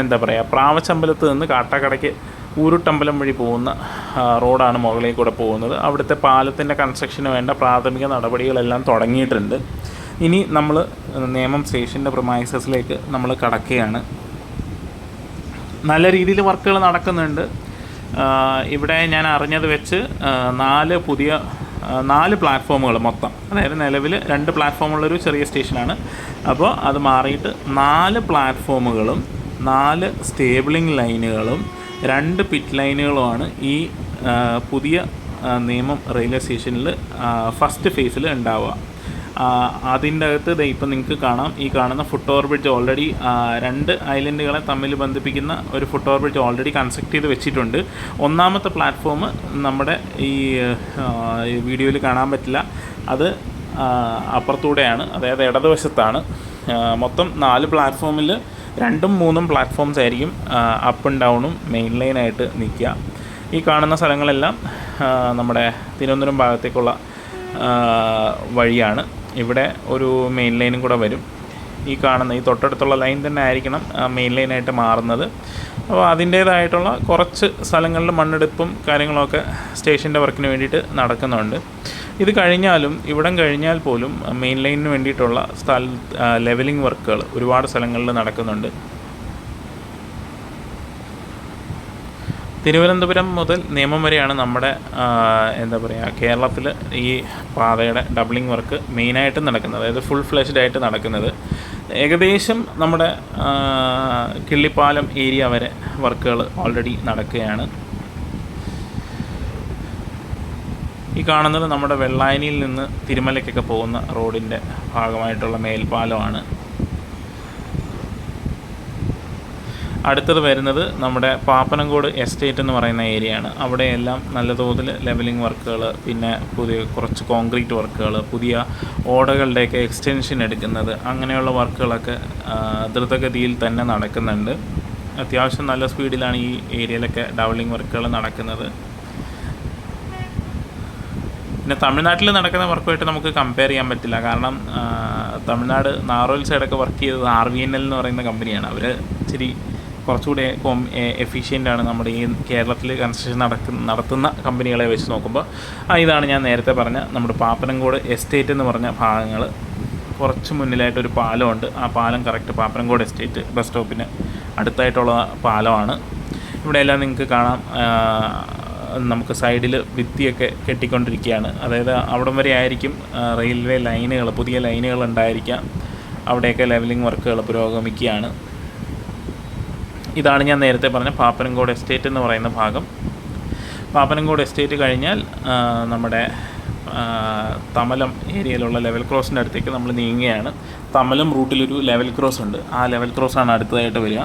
എന്താ പറയുക, പ്രാവച്ചമ്പലത്ത് നിന്ന് കാട്ടാക്കടയ്ക്ക് ഊരുട്ടമ്പലം വഴി പോകുന്ന റോഡാണ് മുകളിൽ കൂടെ പോകുന്നത്. അവിടുത്തെ പാലത്തിൻ്റെ കൺസ്ട്രക്ഷന് വേണ്ട പ്രാഥമിക നടപടികളെല്ലാം തുടങ്ങിയിട്ടുണ്ട്. ഇനി നമ്മൾ നേമം സ്റ്റേഷൻ്റെ പ്രമൈസസിലേക്ക് നമ്മൾ കടക്കുകയാണ്. നല്ല രീതിയിൽ വർക്കുകൾ നടക്കുന്നുണ്ട്. ഇവിടെ ഞാൻ അറിഞ്ഞത് വെച്ച് 4 പുതിയ 4 പ്ലാറ്റ്ഫോമുകൾ മൊത്തം, അതായത് നിലവിൽ 2 പ്ലാറ്റ്ഫോമുള്ളൊരു ചെറിയ സ്റ്റേഷനാണ്. അപ്പോൾ അത് മാറിയിട്ട് 4 പ്ലാറ്റ്ഫോമുകളും 4 സ്റ്റേബിളിംഗ് ലൈനുകളും 2 പിറ്റ് ലൈനുകളുമാണ് ഈ പുതിയ നേമം റെയിൽവേ സ്റ്റേഷനിൽ ഫസ്റ്റ് ഫേസിൽ ഉണ്ടാവുക. അതിൻ്റെ അകത്ത് ഇപ്പം നിങ്ങൾക്ക് കാണാം, ഈ കാണുന്ന ഫുട് ഓവർ ബ്രിഡ്ജ് ഓൾറെഡി 2 ഐലൻഡുകളെ തമ്മിൽ ബന്ധിപ്പിക്കുന്ന ഒരു foot over bridge already construct ചെയ്ത് വെച്ചിട്ടുണ്ട്. 1ാമത്തെ പ്ലാറ്റ്ഫോം നമ്മുടെ ഈ വീഡിയോയിൽ കാണാൻ പറ്റില്ല, അത് അപ്പുറത്തൂടെയാണ്, അതായത് ഇടതുവശത്താണ്. മൊത്തം 4 പ്ലാറ്റ്ഫോമിൽ 2ഉം 3ഉം പ്ലാറ്റ്ഫോംസ് ആയിരിക്കും അപ്പും ഡൗണും മെയിൻ ലൈനായിട്ട് നിൽക്കുക. ഈ കാണുന്ന സ്ഥലങ്ങളെല്ലാം നമ്മുടെ തിരുവനന്തപുരം ഭാഗത്തേക്കുള്ള വഴിയാണ്. ഇവിടെ ഒരു മെയിൻ ലൈനും കൂടെ വരും. ഈ കാണുന്ന ഈ തൊട്ടടുത്തുള്ള ലൈൻ തന്നെ ആയിരിക്കണം മെയിൻ ലൈനായിട്ട് മാറുന്നത്. അപ്പോൾ അതിൻ്റേതായിട്ടുള്ള കുറച്ച് സ്ഥലങ്ങളിൽ മണ്ണെടുപ്പും കാര്യങ്ങളൊക്കെ സ്റ്റേഷൻ്റെ വർക്കിന് വേണ്ടിയിട്ട് നടക്കുന്നുണ്ട്. ഇത് കഴിഞ്ഞാലും ഇവിടം കഴിഞ്ഞാൽ പോലും മെയിൻ ലൈനിന് വേണ്ടിയിട്ടുള്ള ലെവലിംഗ് വർക്കുകൾ ഒരുപാട് സ്ഥലങ്ങളിൽ നടക്കുന്നുണ്ട്. തിരുവനന്തപുരം മുതൽ നേമം വരെയാണ് നമ്മുടെ എന്താ പറയുക കേരളത്തിൽ ഈ പാതയുടെ ഡബിളിംഗ് വർക്ക് മെയിനായിട്ട് നടക്കുന്നത്, അതായത് ഫുൾ ഫ്ലെഷ്ഡ് ആയിട്ട് നടക്കുന്നത്. ഏകദേശം നമ്മുടെ കിള്ളിപ്പാലം ഏരിയ വരെ വർക്കുകൾ ഓൾറെഡി നടക്കുകയാണ്. ഈ കാണുന്നത് നമ്മുടെ വെള്ളായനിയിൽ നിന്ന് തിരുമലയ്ക്കൊക്കെ പോകുന്ന റോഡിൻ്റെ ഭാഗമായിട്ടുള്ള മേൽപ്പാലമാണ്. അടുത്തത് വരുന്നത് നമ്മുടെ പാപ്പനംകോട് എസ്റ്റേറ്റ് എന്ന് പറയുന്ന ഏരിയയാണ്. അവിടെയെല്ലാം നല്ല തോതിൽ ലെവലിംഗ് വർക്കുകൾ, പിന്നെ കുറച്ച് കോൺക്രീറ്റ് വർക്കുകൾ, പുതിയ ഓടകളുടെയൊക്കെ എക്സ്റ്റൻഷൻ എടുക്കുന്നത്, അങ്ങനെയുള്ള വർക്കുകളൊക്കെ ദ്രുതഗതിയിൽ തന്നെ നടക്കുന്നുണ്ട്. അത്യാവശ്യം നല്ല സ്പീഡിലാണ് ഈ ഏരിയയിലൊക്കെ ഡബിളിംഗ് വർക്കുകൾ നടക്കുന്നത്. പിന്നെ തമിഴ്നാട്ടിൽ നടക്കുന്ന വർക്കുമായിട്ട് നമുക്ക് കമ്പയർ ചെയ്യാൻ പറ്റില്ല. കാരണം തമിഴ്നാട് നാറോൽ സൈഡൊക്കെ വർക്ക് ചെയ്തത് RVNL എന്ന് പറയുന്ന കമ്പനിയാണ്. അവർ ഇച്ചിരി കുറച്ചുകൂടെ എഫിഷ്യൻ്റാണ് നമ്മുടെ ഈ കേരളത്തിൽ കൺസ്ട്രക്ഷൻ നടത്തുന്ന കമ്പനികളെ വെച്ച് നോക്കുമ്പോൾ. ഇതാണ് ഞാൻ നേരത്തെ പറഞ്ഞ നമ്മുടെ പാപ്പനംകോട് എസ്റ്റേറ്റ് എന്ന് പറഞ്ഞ ഭാഗങ്ങൾ. കുറച്ച് മുന്നിലായിട്ടൊരു പാലമുണ്ട്. ആ പാലം കറക്റ്റ് പാപ്പനംകോട് എസ്റ്റേറ്റ് ബസ് സ്റ്റോപ്പിന് അടുത്തായിട്ടുള്ള പാലമാണ്. ഇവിടെയെല്ലാം നിങ്ങൾക്ക് കാണാം, നമുക്ക് സൈഡിൽ ഭിത്തിയൊക്കെ കെട്ടിക്കൊണ്ടിരിക്കുകയാണ്. അതായത് അവിടം വരെ ആയിരിക്കും റെയിൽവേ ലൈനുകൾ, പുതിയ ലൈനുകൾ ഉണ്ടായിരിക്കാം. അവിടെയൊക്കെ ലെവലിംഗ് വർക്കുകൾ പുരോഗമിക്കുകയാണ്. ഇതാണ് ഞാൻ നേരത്തെ പറഞ്ഞ പാപ്പനംകോട് എസ്റ്റേറ്റ് എന്ന് പറയുന്ന ഭാഗം. പാപ്പനംകോട് എസ്റ്റേറ്റ് കഴിഞ്ഞാൽ നമ്മുടെ തമലം ഏരിയയിലുള്ള ലെവൽ ക്രോസിൻ്റെ അടുത്തേക്ക് നമ്മൾ നീങ്ങുകയാണ്. തമലം റൂട്ടിലൊരു ലെവൽ ക്രോസ് ഉണ്ട്. ആ ലെവൽ ക്രോസാണ് അടുത്തതായിട്ട് വരിക.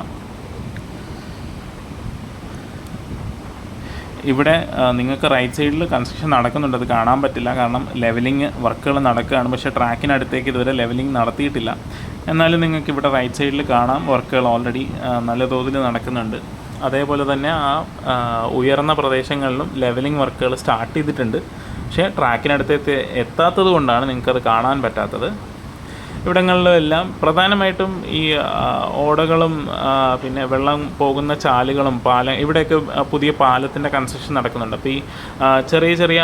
ഇവിടെ നിങ്ങൾക്ക് റൈറ്റ് സൈഡിൽ കൺസ്ട്രക്ഷൻ നടക്കുന്നുണ്ട്, അത് കാണാൻ പറ്റില്ല, കാരണം ലെവലിംഗ് വർക്കുകൾ നടക്കുകയാണ്. പക്ഷേ ട്രാക്കിനടുത്തേക്ക് ഇതുവരെ ലെവലിംഗ് നടത്തിയിട്ടില്ല. എന്നാലും നിങ്ങൾക്ക് ഇവിടെ റൈറ്റ് സൈഡിൽ കാണാം വർക്കുകൾ ഓൾറെഡി നല്ല തോതിൽ നടക്കുന്നുണ്ട്. അതേപോലെ തന്നെ ആ ഉയർന്ന പ്രദേശങ്ങളിലും ലെവലിംഗ് വർക്കുകൾ സ്റ്റാർട്ട് ചെയ്തിട്ടുണ്ട്. പക്ഷേ ട്രാക്കിനടുത്തേക്ക് എത്താത്തത് കൊണ്ടാണ് നിങ്ങൾക്കത് കാണാൻ പറ്റാത്തത്. ഇവിടങ്ങളിലെല്ലാം പ്രധാനമായിട്ടും ഈ ഓടകളും പിന്നെ വെള്ളം പോകുന്ന ചാലുകളും ഇവിടെയൊക്കെ പുതിയ പാലത്തിൻ്റെ കൺസ്ട്രക്ഷൻ നടക്കുന്നുണ്ട്. അപ്പോൾ ഈ ചെറിയ ചെറിയ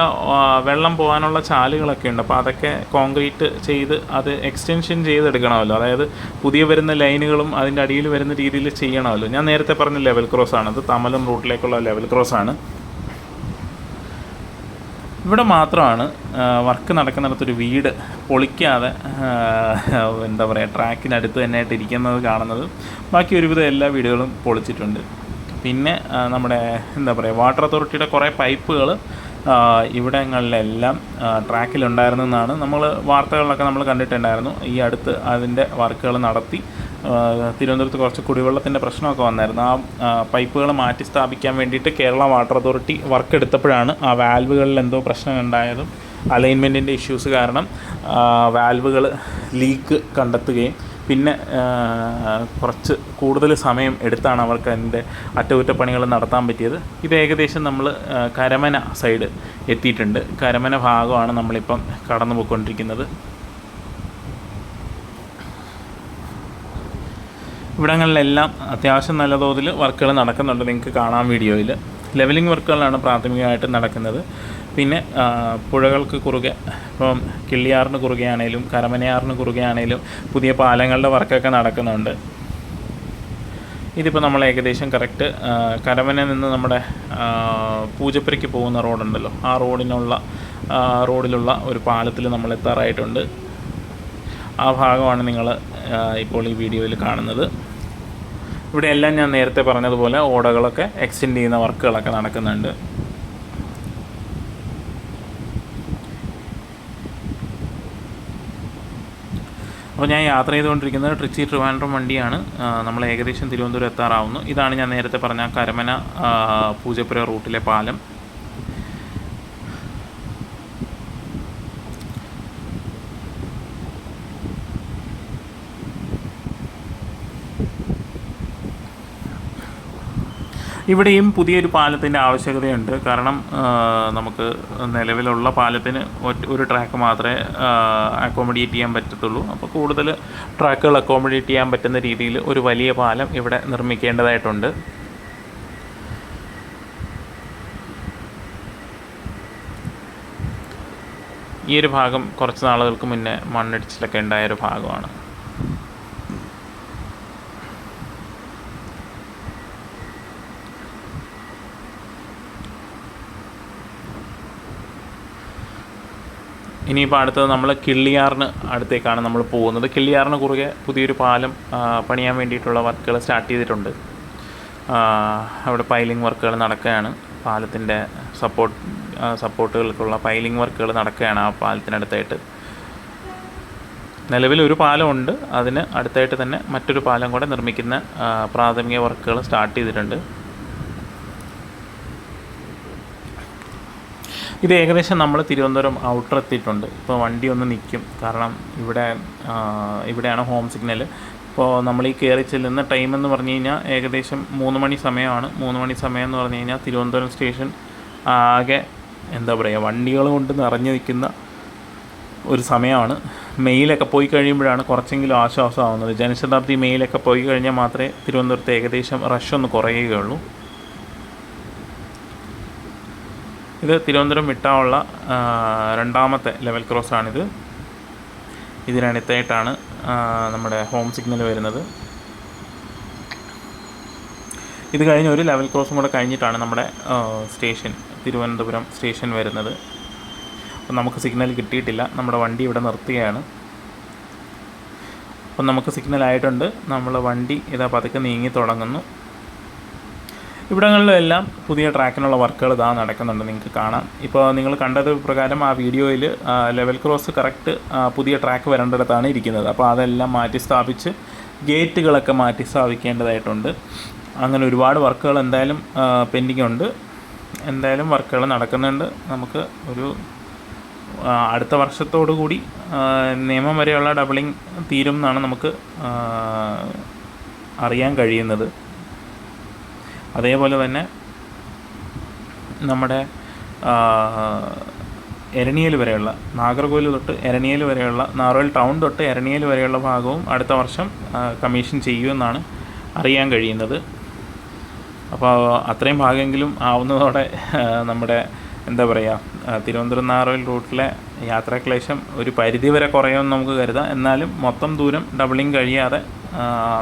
വെള്ളം പോകാനുള്ള ചാലുകളൊക്കെ ഉണ്ട്. അപ്പോൾ അതൊക്കെ കോൺക്രീറ്റ് ചെയ്ത് അത് എക്സ്റ്റൻഷൻ ചെയ്തെടുക്കണമല്ലോ. അതായത് പുതിയ വരുന്ന ലൈനുകളും അതിൻ്റെ അടിയിൽ വരുന്ന രീതിയിൽ ചെയ്യണമല്ലോ. ഞാൻ നേരത്തെ പറഞ്ഞ ലെവൽ ക്രോസാണ്, അത് തമലം റൂട്ടിലേക്കുള്ള ലെവൽ ക്രോസാണ്. ഇവിടെ മാത്രമാണ് വർക്ക് നടക്കുന്നിടത്തൊരു വീട് പൊളിക്കാതെ എന്താ പറയുക ട്രാക്കിനടുത്ത് തന്നെ ആയിട്ട് ഇരിക്കുന്നത് കാണുന്നത്. ബാക്കി ഒരുവിധം എല്ലാ വീടുകളും പൊളിച്ചിട്ടുണ്ട്. പിന്നെ നമ്മുടെ എന്താ പറയുക വാട്ടർ അതോറിറ്റിയുടെ കുറേ പൈപ്പുകൾ ഇവിടങ്ങളിലെല്ലാം ട്രാക്കിലുണ്ടായിരുന്നെന്നാണ് നമ്മൾ വാർത്തകളിലൊക്കെ നമ്മൾ കണ്ടിട്ടുണ്ടായിരുന്നു. ഈ അടുത്ത് അതിൻ്റെ വർക്കുകൾ നടത്തി. തിരുവനന്തപുരത്ത് കുറച്ച് കുടിവെള്ളത്തിൻ്റെ പ്രശ്നമൊക്കെ വന്നായിരുന്നു. ആ പൈപ്പുകൾ മാറ്റി സ്ഥാപിക്കാൻ വേണ്ടിയിട്ട് കേരള വാട്ടർ അതോറിറ്റി വർക്ക് എടുത്തപ്പോഴാണ് ആ വാൽവുകളിൽ എന്തോ പ്രശ്നം ഉണ്ടായതും അലൈൻമെൻറ്റിൻ്റെ ഇഷ്യൂസ് കാരണം വാൽവുകൾ ലീക്ക് കണ്ടെത്തുകയും പിന്നെ കുറച്ച് കൂടുതൽ സമയം എടുത്താണ് അവർക്ക് അതിൻ്റെ അറ്റകുറ്റപ്പണികൾ നടത്താൻ പറ്റിയത്. ഇത് ഏകദേശം നമ്മൾ കരമന സൈഡ് എത്തിയിട്ടുണ്ട്. കരമന ഭാഗമാണ് നമ്മളിപ്പം കടന്നു പോയിക്കൊണ്ടിരിക്കുന്നത്. ഇവിടങ്ങളിലെല്ലാം അത്യാവശ്യം നല്ല തോതിൽ വർക്കുകൾ നടക്കുന്നുണ്ട്. നിങ്ങൾക്ക് കാണാം വീഡിയോയിൽ. ലെവലിംഗ് വർക്കുകളാണ് പ്രാഥമികമായിട്ട് നടക്കുന്നത്. പിന്നെ പുഴകൾക്ക് കുറുകെ ഇപ്പം കിള്ളിയാറിന് കുറുകെ ആണെങ്കിലും കരമനയാറിന് കുറുകെ ആണെങ്കിലും പുതിയ പാലങ്ങളുടെ വർക്കൊക്കെ നടക്കുന്നുണ്ട്. ഇതിപ്പോൾ നമ്മൾ ഏകദേശം കറക്റ്റ് കരമനയിൽ നിന്ന് നമ്മുടെ പൂജപ്പുരയ്ക്ക് പോകുന്ന റോഡുണ്ടല്ലോ, ആ റോഡിലുള്ള ഒരു പാലത്തിൽ നമ്മൾ എത്താറായിട്ടുണ്ട്. ആ ഭാഗമാണ് നിങ്ങൾ ഇപ്പോൾ ഈ വീഡിയോയിൽ കാണുന്നത്. ഇവിടെയെല്ലാം ഞാൻ നേരത്തെ പറഞ്ഞതുപോലെ ഓടകളൊക്കെ എക്സ്റ്റെൻഡ് ചെയ്യുന്ന വർക്കുകളൊക്കെ നടക്കുന്നുണ്ട്. അപ്പോൾ ഞാൻ യാത്ര ചെയ്തുകൊണ്ടിരിക്കുന്നത് ട്രിച്ചി ട്രിവാൻഡ്രം വണ്ടിയാണ്. നമ്മൾ ഏകദേശം തിരുവനന്തപുരം എത്താറാവുന്നു. ഇതാണ് ഞാൻ നേരത്തെ പറഞ്ഞ കരമന പൂജപ്പുര റൂട്ടിലെ പാലം. ഇവിടെയും പുതിയൊരു പാലത്തിൻ്റെ ആവശ്യകതയുണ്ട്. കാരണം നമുക്ക് നിലവിലുള്ള പാലത്തിന് ഒരു ട്രാക്ക് മാത്രമേ അക്കോമഡേറ്റ് ചെയ്യാൻ പറ്റത്തുള്ളൂ. അപ്പോൾ കൂടുതൽ ട്രാക്കുകൾ അക്കോമഡേറ്റ് ചെയ്യാൻ പറ്റുന്ന രീതിയിൽ ഒരു വലിയ പാലം ഇവിടെ നിർമ്മിക്കേണ്ടതായിട്ടുണ്ട്. ഈ ഒരു ഭാഗം കുറച്ച് നാളുകൾക്ക് മുന്നേ മണ്ണിടിച്ചിലൊക്കെ ഉണ്ടായൊരു ഭാഗമാണ്. ഇനിയിപ്പോൾ അടുത്തത് നമ്മൾ കിള്ളിയാറിന് അടുത്തേക്കാണ് നമ്മൾ പോകുന്നത്. കിള്ളിയാറിന് കുറുകെ പുതിയൊരു പാലം പണിയാൻ വേണ്ടിയിട്ടുള്ള വർക്കുകൾ സ്റ്റാർട്ട് ചെയ്തിട്ടുണ്ട്. അവിടെ പൈലിംഗ് വർക്കുകൾ നടക്കുകയാണ്. പാലത്തിൻ്റെ സപ്പോർട്ടുകൾക്കുള്ള പൈലിംഗ് വർക്കുകൾ നടക്കുകയാണ് ആ പാലത്തിനടുത്തായിട്ട്. നിലവിൽ ഒരു പാലമുണ്ട്, അതിന് അടുത്തായിട്ട് തന്നെ മറ്റൊരു പാലം കൂടെ നിർമ്മിക്കുന്ന പ്രാഥമിക വർക്കുകൾ സ്റ്റാർട്ട് ചെയ്തിട്ടുണ്ട്. ഇത് ഏകദേശം നമ്മൾ തിരുവനന്തപുരം ഔട്ടർ എത്തിയിട്ടുണ്ട്. ഇപ്പോൾ വണ്ടി ഒന്ന് നിൽക്കും, കാരണം ഇവിടെയാണ് ഹോം സിഗ്നൽ. ഇപ്പോൾ നമ്മൾ ഈ കയറി ചെല്ലുന്ന ടൈം എന്ന് പറഞ്ഞു കഴിഞ്ഞാൽ ഏകദേശം 3 മണി സമയമാണ്. 3 മണി സമയം എന്ന് പറഞ്ഞു കഴിഞ്ഞാൽ തിരുവനന്തപുരം സ്റ്റേഷൻ ആകെ എന്താ പറയുക, വണ്ടികൾ കൊണ്ട് നിറഞ്ഞു നിൽക്കുന്ന ഒരു സമയമാണ്. മെയിലൊക്കെ പോയി കഴിയുമ്പോഴാണ് കുറച്ചെങ്കിലും ആശ്വാസമാവുന്നത്. ജനശതാബ്ദി മെയിലൊക്കെ പോയി കഴിഞ്ഞാൽ മാത്രമേ തിരുവനന്തപുരത്ത് ഏകദേശം റഷ് ഒന്ന് കുറയുകയുള്ളൂ. ഇത് തിരുവനന്തപുരം വിട്ടാനുള്ള രണ്ടാമത്തെ ലെവൽ ക്രോസാണിത്. ഇതിനടുത്തായിട്ടാണ് നമ്മുടെ ഹോം സിഗ്നൽ വരുന്നത്. ഇത് കഴിഞ്ഞ് ഒരു ലെവൽ ക്രോസും കൂടെ കഴിഞ്ഞിട്ടാണ് നമ്മുടെ സ്റ്റേഷൻ, തിരുവനന്തപുരം സ്റ്റേഷൻ വരുന്നത്. അപ്പം നമുക്ക് സിഗ്നൽ കിട്ടിയിട്ടില്ല, നമ്മുടെ വണ്ടി ഇവിടെ നിർത്തുകയാണ്. അപ്പം നമുക്ക് സിഗ്നലായിട്ടുണ്ട്. നമ്മൾ വണ്ടി ഇതാ പതുക്കെ നീങ്ങി തുടങ്ങുന്നു. ഇവിടങ്ങളിലെല്ലാം പുതിയ ട്രാക്കിനുള്ള വർക്കുകൾ ഇതാ നടക്കുന്നുണ്ട്, നിങ്ങൾക്ക് കാണാം. ഇപ്പോൾ നിങ്ങൾ കണ്ടത് പ്രകാരം ആ വീഡിയോയിൽ ലെവൽ ക്രോസ് കറക്റ്റ് പുതിയ ട്രാക്ക് വരേണ്ടിടത്താണ് ഇരിക്കുന്നത്. അപ്പോൾ അതെല്ലാം മാറ്റി സ്ഥാപിച്ച് ഗേറ്റുകളൊക്കെ മാറ്റി സ്ഥാപിക്കേണ്ടതായിട്ടുണ്ട്. അങ്ങനെ ഒരുപാട് വർക്കുകൾ എന്തായാലും പെൻഡിങ് ഉണ്ട്. എന്തായാലും വർക്കുകൾ നടക്കുന്നുണ്ട്. നമുക്ക് ഒരു അടുത്ത വർഷത്തോടു കൂടി നിയമം വരെയുള്ള ഡബിളിംഗ് തീരും എന്നാണ് നമുക്ക് അറിയാൻ കഴിയുന്നത്. അതേപോലെ തന്നെ നമ്മുടെ എരണിയൽ വരെയുള്ള, നാഗർകോവിൽ തൊട്ട് എരണിയൽ വരെയുള്ള, നാറോൽ ടൗൺ തൊട്ട് എരണിയൽ വരെയുള്ള ഭാഗവും അടുത്ത വർഷം കമ്മീഷൻ ചെയ്യുമെന്നാണ് അറിയാൻ കഴിയുന്നത്. അപ്പോൾ അത്രയും ഭാഗമെങ്കിലും ആവുന്നതോടെ നമ്മുടെ എന്താ പറയുക, തിരുവനന്തപുരം നാറോൽ റൂട്ടിലെ യാത്രാക്ലേശം ഒരു പരിധി വരെ കുറയുമെന്ന് നമുക്ക് കരുതാം. എന്നാലും മൊത്തം ദൂരം ഡബിളിങ് കഴിയാതെ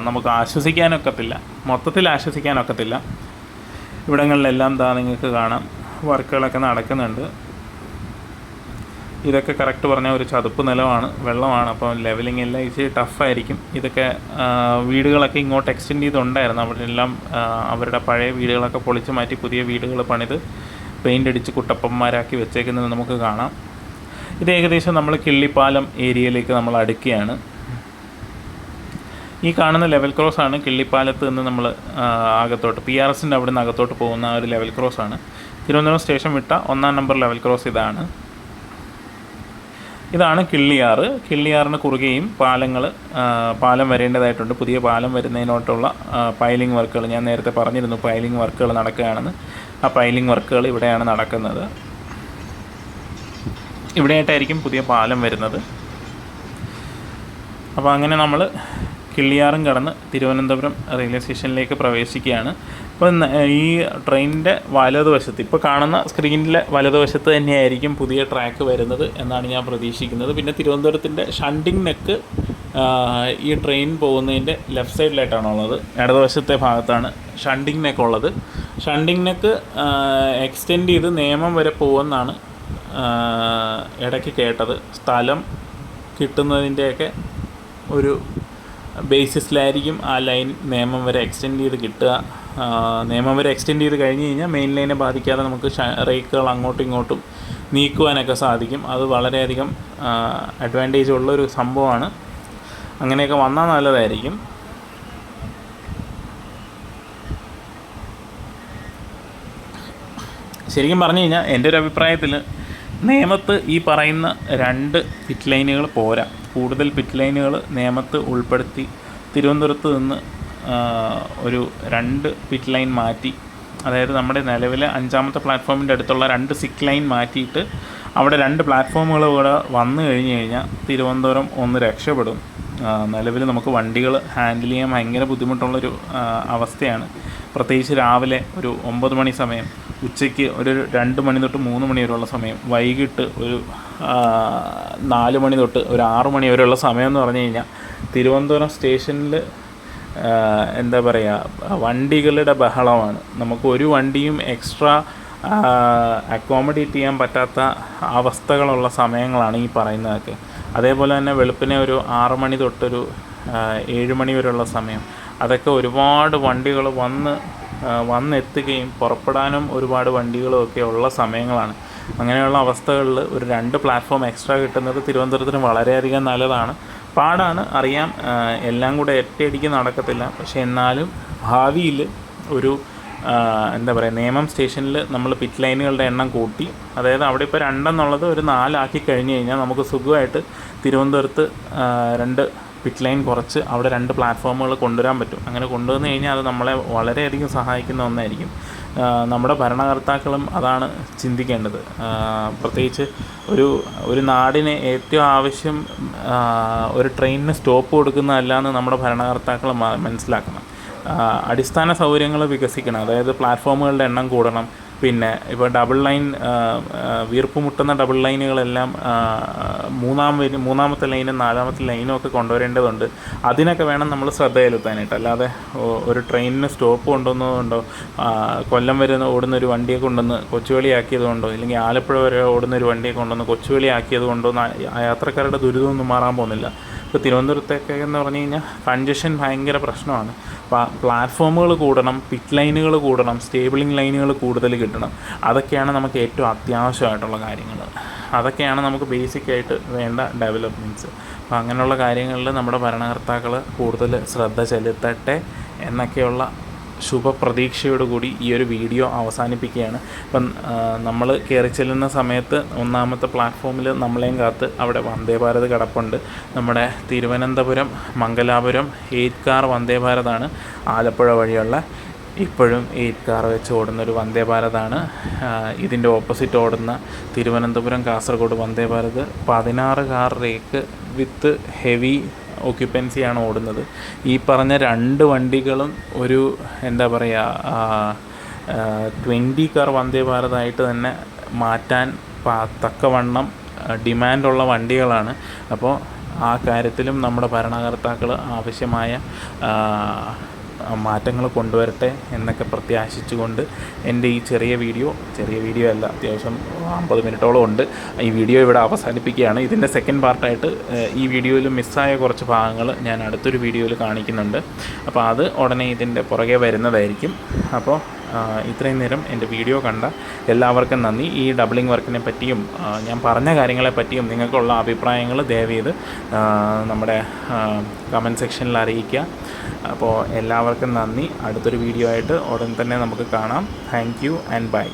നമുക്ക് ആശ്വസിക്കാനൊക്കത്തില്ല, മൊത്തത്തിൽ ആശ്വസിക്കാനൊക്കത്തില്ല. ഇവിടങ്ങളിലെല്ലാം നിങ്ങൾക്ക് കാണാം വർക്കുകളൊക്കെ നടക്കുന്നുണ്ട്. ഇതൊക്കെ കറക്റ്റ് പറഞ്ഞാൽ ഒരു ചതുപ്പ് നിലമാണ്, വെള്ളമാണ്. അപ്പോൾ ലെവലിംഗ് എല്ലാം ഇച്ചിരി ടഫായിരിക്കും. ഇതൊക്കെ വീടുകളൊക്കെ ഇങ്ങോട്ട് എക്സ്റ്റെൻഡ് ചെയ്തുണ്ടായിരുന്നു. അവിടെയെല്ലാം അവരുടെ പഴയ വീടുകളൊക്കെ പൊളിച്ച് മാറ്റി പുതിയ വീടുകൾ പണിത് പെയിൻ്റ് അടിച്ച് കുട്ടപ്പന്മാരാക്കി വെച്ചേക്കുന്നത് നമുക്ക് കാണാം. ഇത് ഏകദേശം നമ്മൾ കിള്ളിപ്പാലം ഏരിയയിലേക്ക് നമ്മൾ അടുക്കുകയാണ്. ഈ കാണുന്ന ലെവൽ ക്രോസാണ് കിള്ളിപ്പാലത്ത് നിന്ന് നമ്മൾ അകത്തോട്ട് PRSൻ്റെ അവിടെ നിന്ന് അകത്തോട്ട് പോകുന്ന ആ ഒരു ലെവൽ ക്രോസാണ്. തിരുവനന്തപുരം സ്റ്റേഷൻ വിട്ട 1-ാം നമ്പർ ലെവൽ ക്രോസ് ഇതാണ് കിള്ളിയാറ്. കിള്ളിയാറിന് കുറുകെയും പാലം വരേണ്ടതായിട്ടുണ്ട്. പുതിയ പാലം വരുന്നതിനോട്ടുള്ള പൈലിംഗ് വർക്കുകൾ ഞാൻ നേരത്തെ പറഞ്ഞിരുന്നു, പൈലിംഗ് വർക്കുകൾ നടക്കുകയാണെന്ന്. ആ പൈലിംഗ് വർക്കുകൾ ഇവിടെയാണ് നടക്കുന്നത്. ഇവിടെയായിട്ടായിരിക്കും പുതിയ പാലം വരുന്നത്. അപ്പോൾ അങ്ങനെ നമ്മൾ കിള്ളിയാറും കടന്ന് തിരുവനന്തപുരം റെയിൽവേ സ്റ്റേഷനിലേക്ക് പ്രവേശിക്കുകയാണ്. അപ്പോൾ ഈ ട്രെയിനിൻ്റെ വലതുവശത്ത്, ഇപ്പോൾ കാണുന്ന സ്ക്രീനിലെ വലതുവശത്ത് തന്നെയായിരിക്കും പുതിയ ട്രാക്ക് വരുന്നത് എന്നാണ് ഞാൻ പ്രതീക്ഷിക്കുന്നത്. പിന്നെ തിരുവനന്തപുരത്തിൻ്റെ ഷണ്ടിങ് നെക്ക് ഈ ട്രെയിൻ പോകുന്നതിൻ്റെ ലെഫ്റ്റ് സൈഡിലായിട്ടാണുള്ളത്. ഇടതുവശത്തെ ഭാഗത്താണ് ഷണ്ടിങ് നെക്ക് ഉള്ളത്. ഷണ്ടിങ് നെക്ക് എക്സ്റ്റെൻഡ് ചെയ്ത് നേമം വരെ പോകുമെന്നാണ് ഇടയ്ക്ക് കേട്ടത്. സ്ഥലം കിട്ടുന്നതിൻ്റെയൊക്കെ ഒരു ബേസിസിലായിരിക്കും ആ ലൈൻ നേമം വരെ എക്സ്റ്റെൻഡ് ചെയ്ത് കിട്ടുക. നേമം വരെ എക്സ്റ്റെൻഡ് ചെയ്ത് കഴിഞ്ഞ് കഴിഞ്ഞാൽ മെയിൻ ലൈനെ ബാധിക്കാതെ നമുക്ക് റേക്കുകൾ അങ്ങോട്ടും ഇങ്ങോട്ടും നീക്കുവാനൊക്കെ സാധിക്കും. അത് വളരെയധികം അഡ്വാൻറ്റേജ് ഉള്ളൊരു സംഭവമാണ്. അങ്ങനെയൊക്കെ വന്നാൽ നല്ലതായിരിക്കും. ശരിക്കും പറഞ്ഞു കഴിഞ്ഞാൽ എൻ്റെ ഒരു അഭിപ്രായത്തിൽ നേമത്ത് ഈ പറയുന്ന 2 പിറ്റ് ലൈനുകൾ പോരാ. കൂടുതൽ പിറ്റ് ലൈനുകൾ നേമത്ത് ഉൾപ്പെടുത്തി തിരുവനന്തപുരത്ത് നിന്ന് ഒരു 2 പിറ്റ് ലൈൻ മാറ്റി, അതായത് നമ്മുടെ നിലവിലെ 5ാമത്തെ പ്ലാറ്റ്ഫോമിൻ്റെ അടുത്തുള്ള 2 സിക്ക് ലൈൻ മാറ്റിയിട്ട് അവിടെ 2 പ്ലാറ്റ്ഫോമുകൾ കൂടെ വന്നു കഴിഞ്ഞ് കഴിഞ്ഞാൽ തിരുവനന്തപുരം ഒന്ന് രക്ഷപ്പെടും. നിലവിൽ നമുക്ക് വണ്ടികൾ ഹാൻഡിൽ ചെയ്യാൻ ഭയങ്കര ബുദ്ധിമുട്ടുള്ളൊരു അവസ്ഥയാണ്. പ്രത്യേകിച്ച് രാവിലെ ഒരു 9 മണി സമയം, ഉച്ചയ്ക്ക് ഒരു 2 മണി തൊട്ട് 3 മണി വരെയുള്ള സമയം, വൈകിട്ട് ഒരു 4 മണി തൊട്ട് ഒരു 6 മണി വരെയുള്ള സമയം എന്ന് പറഞ്ഞു കഴിഞ്ഞാൽ തിരുവനന്തപുരം സ്റ്റേഷനിൽ എന്താ പറയുക, വണ്ടികളുടെ ബഹളമാണ്. നമുക്ക് ഒരു വണ്ടിയും എക്സ്ട്രാ അക്കോമഡേറ്റ് ചെയ്യാൻ പറ്റാത്ത അവസ്ഥകളുള്ള സമയങ്ങളാണ് ഈ പറയുന്നതൊക്കെ. അതേപോലെ തന്നെ വെളുപ്പിനെ ഒരു 6 മണി തൊട്ടൊരു 7 മണി വരെയുള്ള സമയം, അതൊക്കെ ഒരുപാട് വണ്ടികൾ വന്നെത്തുകയും പുറപ്പെടാനും ഒരുപാട് വണ്ടികളൊക്കെ ഉള്ള സമയങ്ങളാണ്. അങ്ങനെയുള്ള അവസ്ഥകളിൽ ഒരു 2 പ്ലാറ്റ്ഫോം എക്സ്ട്രാ കിട്ടുന്നത് തിരുവനന്തപുരത്തിന് വളരെയധികം നല്ലതാണ്. പാടാണ്, അറിയാം, എല്ലാം കൂടെ ഒറ്റയടിക്ക് നടക്കത്തില്ല. പക്ഷേ എന്നാലും ഭാവിയിൽ ഒരു എന്താ പറയുക, നേമം സ്റ്റേഷനിൽ നമ്മൾ പിറ്റ് ലൈനുകളുടെ എണ്ണം കൂട്ടി, അതായത് അവിടെ ഇപ്പോൾ 2 എന്നുള്ളത് ഒരു 4 ആക്കി കഴിഞ്ഞ് കഴിഞ്ഞാൽ നമുക്ക് സുഖമായിട്ട് തിരുവനന്തപുരത്ത് 2 പിറ്റ് ലൈൻ കുറച്ച് അവിടെ 2 പ്ലാറ്റ്ഫോമുകൾ കൊണ്ടുവരാൻ പറ്റും. അങ്ങനെ കൊണ്ടുവന്ന് കഴിഞ്ഞാൽ അത് നമ്മളെ വളരെയധികം സഹായിക്കുന്ന ഒന്നായിരിക്കും. നമ്മുടെ ഭരണകർത്താക്കളും അതാണ് ചിന്തിക്കേണ്ടത്. പ്രത്യേകിച്ച് ഒരു നാടിന് ഏറ്റവും ആവശ്യം ഒരു ട്രെയിനിന് സ്റ്റോപ്പ് കൊടുക്കുന്നതല്ല എന്ന് നമ്മുടെ ഭരണകർത്താക്കൾ മനസ്സിലാക്കണം. അടിസ്ഥാന സൗകര്യങ്ങൾ വികസിക്കണം, അതായത് പ്ലാറ്റ്ഫോമുകളുടെ എണ്ണം കൂടണം. പിന്നെ ഇപ്പോൾ ഡബിൾ ലൈൻ, വീർപ്പ് മുട്ടുന്ന ഡബിൾ ലൈനുകളെല്ലാം മൂന്നാമത്തെ ലൈനും 4ാമത്തെ ലൈനും ഒക്കെ കൊണ്ടുവരേണ്ടതുണ്ട്. അതിനൊക്കെ വേണം നമ്മൾ ശ്രദ്ധ ചെലുത്താനായിട്ട്. അല്ലാതെ ഒരു ട്രെയിനിന് സ്റ്റോപ്പ് കൊണ്ടുവന്നതുകൊണ്ടോ, കൊല്ലം വരെ ഓടുന്നൊരു വണ്ടിയെ കൊണ്ടുവന്ന് കൊച്ചുവേളി ആക്കിയതുകൊണ്ടോ, ഇല്ലെങ്കിൽ ആലപ്പുഴ വരെ ഓടുന്നൊരു വണ്ടിയെ കൊണ്ടുവന്ന് കൊച്ചുവേളി ആക്കിയതുകൊണ്ടോ യാത്രക്കാരുടെ ദുരിതമൊന്നും മാറാൻ പോകുന്നില്ല. ഇപ്പോൾ തിരുവനന്തപുരത്തൊക്കെ എന്ന് പറഞ്ഞു കഴിഞ്ഞാൽ കൺജഷൻ ഭയങ്കര പ്രശ്നമാണ്. പ്ലാറ്റ്ഫോമുകൾ കൂടണം, പിറ്റ് ലൈനുകൾ കൂടണം, സ്റ്റേബിളിംഗ് ലൈനുകൾ കൂടുതൽ കിട്ടണം. അതൊക്കെയാണ് നമുക്ക് ഏറ്റവും അത്യാവശ്യമായിട്ടുള്ള കാര്യങ്ങൾ. അതൊക്കെയാണ് നമുക്ക് ബേസിക്കായിട്ട് വേണ്ട ഡെവലപ്മെൻറ്റ്സ്. അപ്പോൾ അങ്ങനെയുള്ള കാര്യങ്ങളിൽ നമ്മുടെ ഭരണകർത്താക്കൾ കൂടുതൽ ശ്രദ്ധ ചെലുത്തട്ടെ എന്നൊക്കെയുള്ള ശുഭപ്രതീക്ഷയോടുകൂടി ഈ ഒരു വീഡിയോ അവസാനിപ്പിക്കുകയാണ്. ഇപ്പം നമ്മൾ കയറി ചെല്ലുന്ന സമയത്ത് 1ാമത്തെ പ്ലാറ്റ്ഫോമിൽ നമ്മളെയും കാത്ത് അവിടെ വന്ദേ ഭാരത് കിടപ്പുണ്ട്. നമ്മുടെ തിരുവനന്തപുരം മംഗലാപുരം 8 കാർ വന്ദേ ഭാരതാണ്. ആലപ്പുഴ വഴിയുള്ള ഇപ്പോഴും 8 കാർ വെച്ച് ഓടുന്നൊരു വന്ദേ ഭാരതാണ്. ഇതിൻ്റെ ഓപ്പോസിറ്റ് ഓടുന്ന Thiruvananthapuram Kasaragod Vande Bharat 16 car rake with heavy ഓക്യുപ്പൻസിയാണ് ഓടുന്നത്. ഈ പറഞ്ഞ 2 വണ്ടികളും ഒരു എന്താ പറയുക 20 കാർ വന്ദേ ഭാരതായിട്ട് തന്നെ മാറ്റാൻ തക്കവണ്ണം ഡിമാൻഡുള്ള വണ്ടികളാണ്. അപ്പോൾ ആ കാര്യത്തിലും നമ്മുടെ ഭരണകർത്താക്കൾ ആവശ്യമായ മാറ്റങ്ങൾ കൊണ്ടുവരട്ടെ എന്നൊക്കെ പ്രത്യാശിച്ചുകൊണ്ട് എൻ്റെ ഈ ചെറിയ വീഡിയോ അല്ല, അത്യാവശ്യം 50 മിനിറ്റോളം ഉണ്ട്. ഈ വീഡിയോ ഇവിടെ അവസാനിപ്പിക്കുകയാണ്. ഇതിൻ്റെ സെക്കൻഡ് പാർട്ടായിട്ട് ഈ വീഡിയോയിൽ മിസ്സായ കുറച്ച് ഭാഗങ്ങൾ ഞാൻ അടുത്തൊരു വീഡിയോയിൽ കാണിക്കുന്നുണ്ട്. അപ്പോൾ അത് ഉടനെ ഇതിൻ്റെ പുറകെ വരുന്നതായിരിക്കും. അപ്പോൾ ഇത്രയും നേരം എൻ്റെ വീഡിയോ കണ്ട എല്ലാവർക്കും നന്ദി. ഈ ഡബിളിംഗ് വർക്കിനെ പറ്റിയും ഞാൻ പറഞ്ഞ കാര്യങ്ങളെ പറ്റിയും നിങ്ങൾക്കുള്ള അഭിപ്രായങ്ങൾ ദയവേത് നമ്മുടെ കമൻറ്റ് സെക്ഷനിൽ അറിയിക്കുക. അപ്പോൾ എല്ലാവർക്കും നന്ദി. അടുത്തൊരു വീഡിയോ ആയിട്ട് ഉടൻ തന്നെ നമുക്ക് കാണാം. Thank you and by.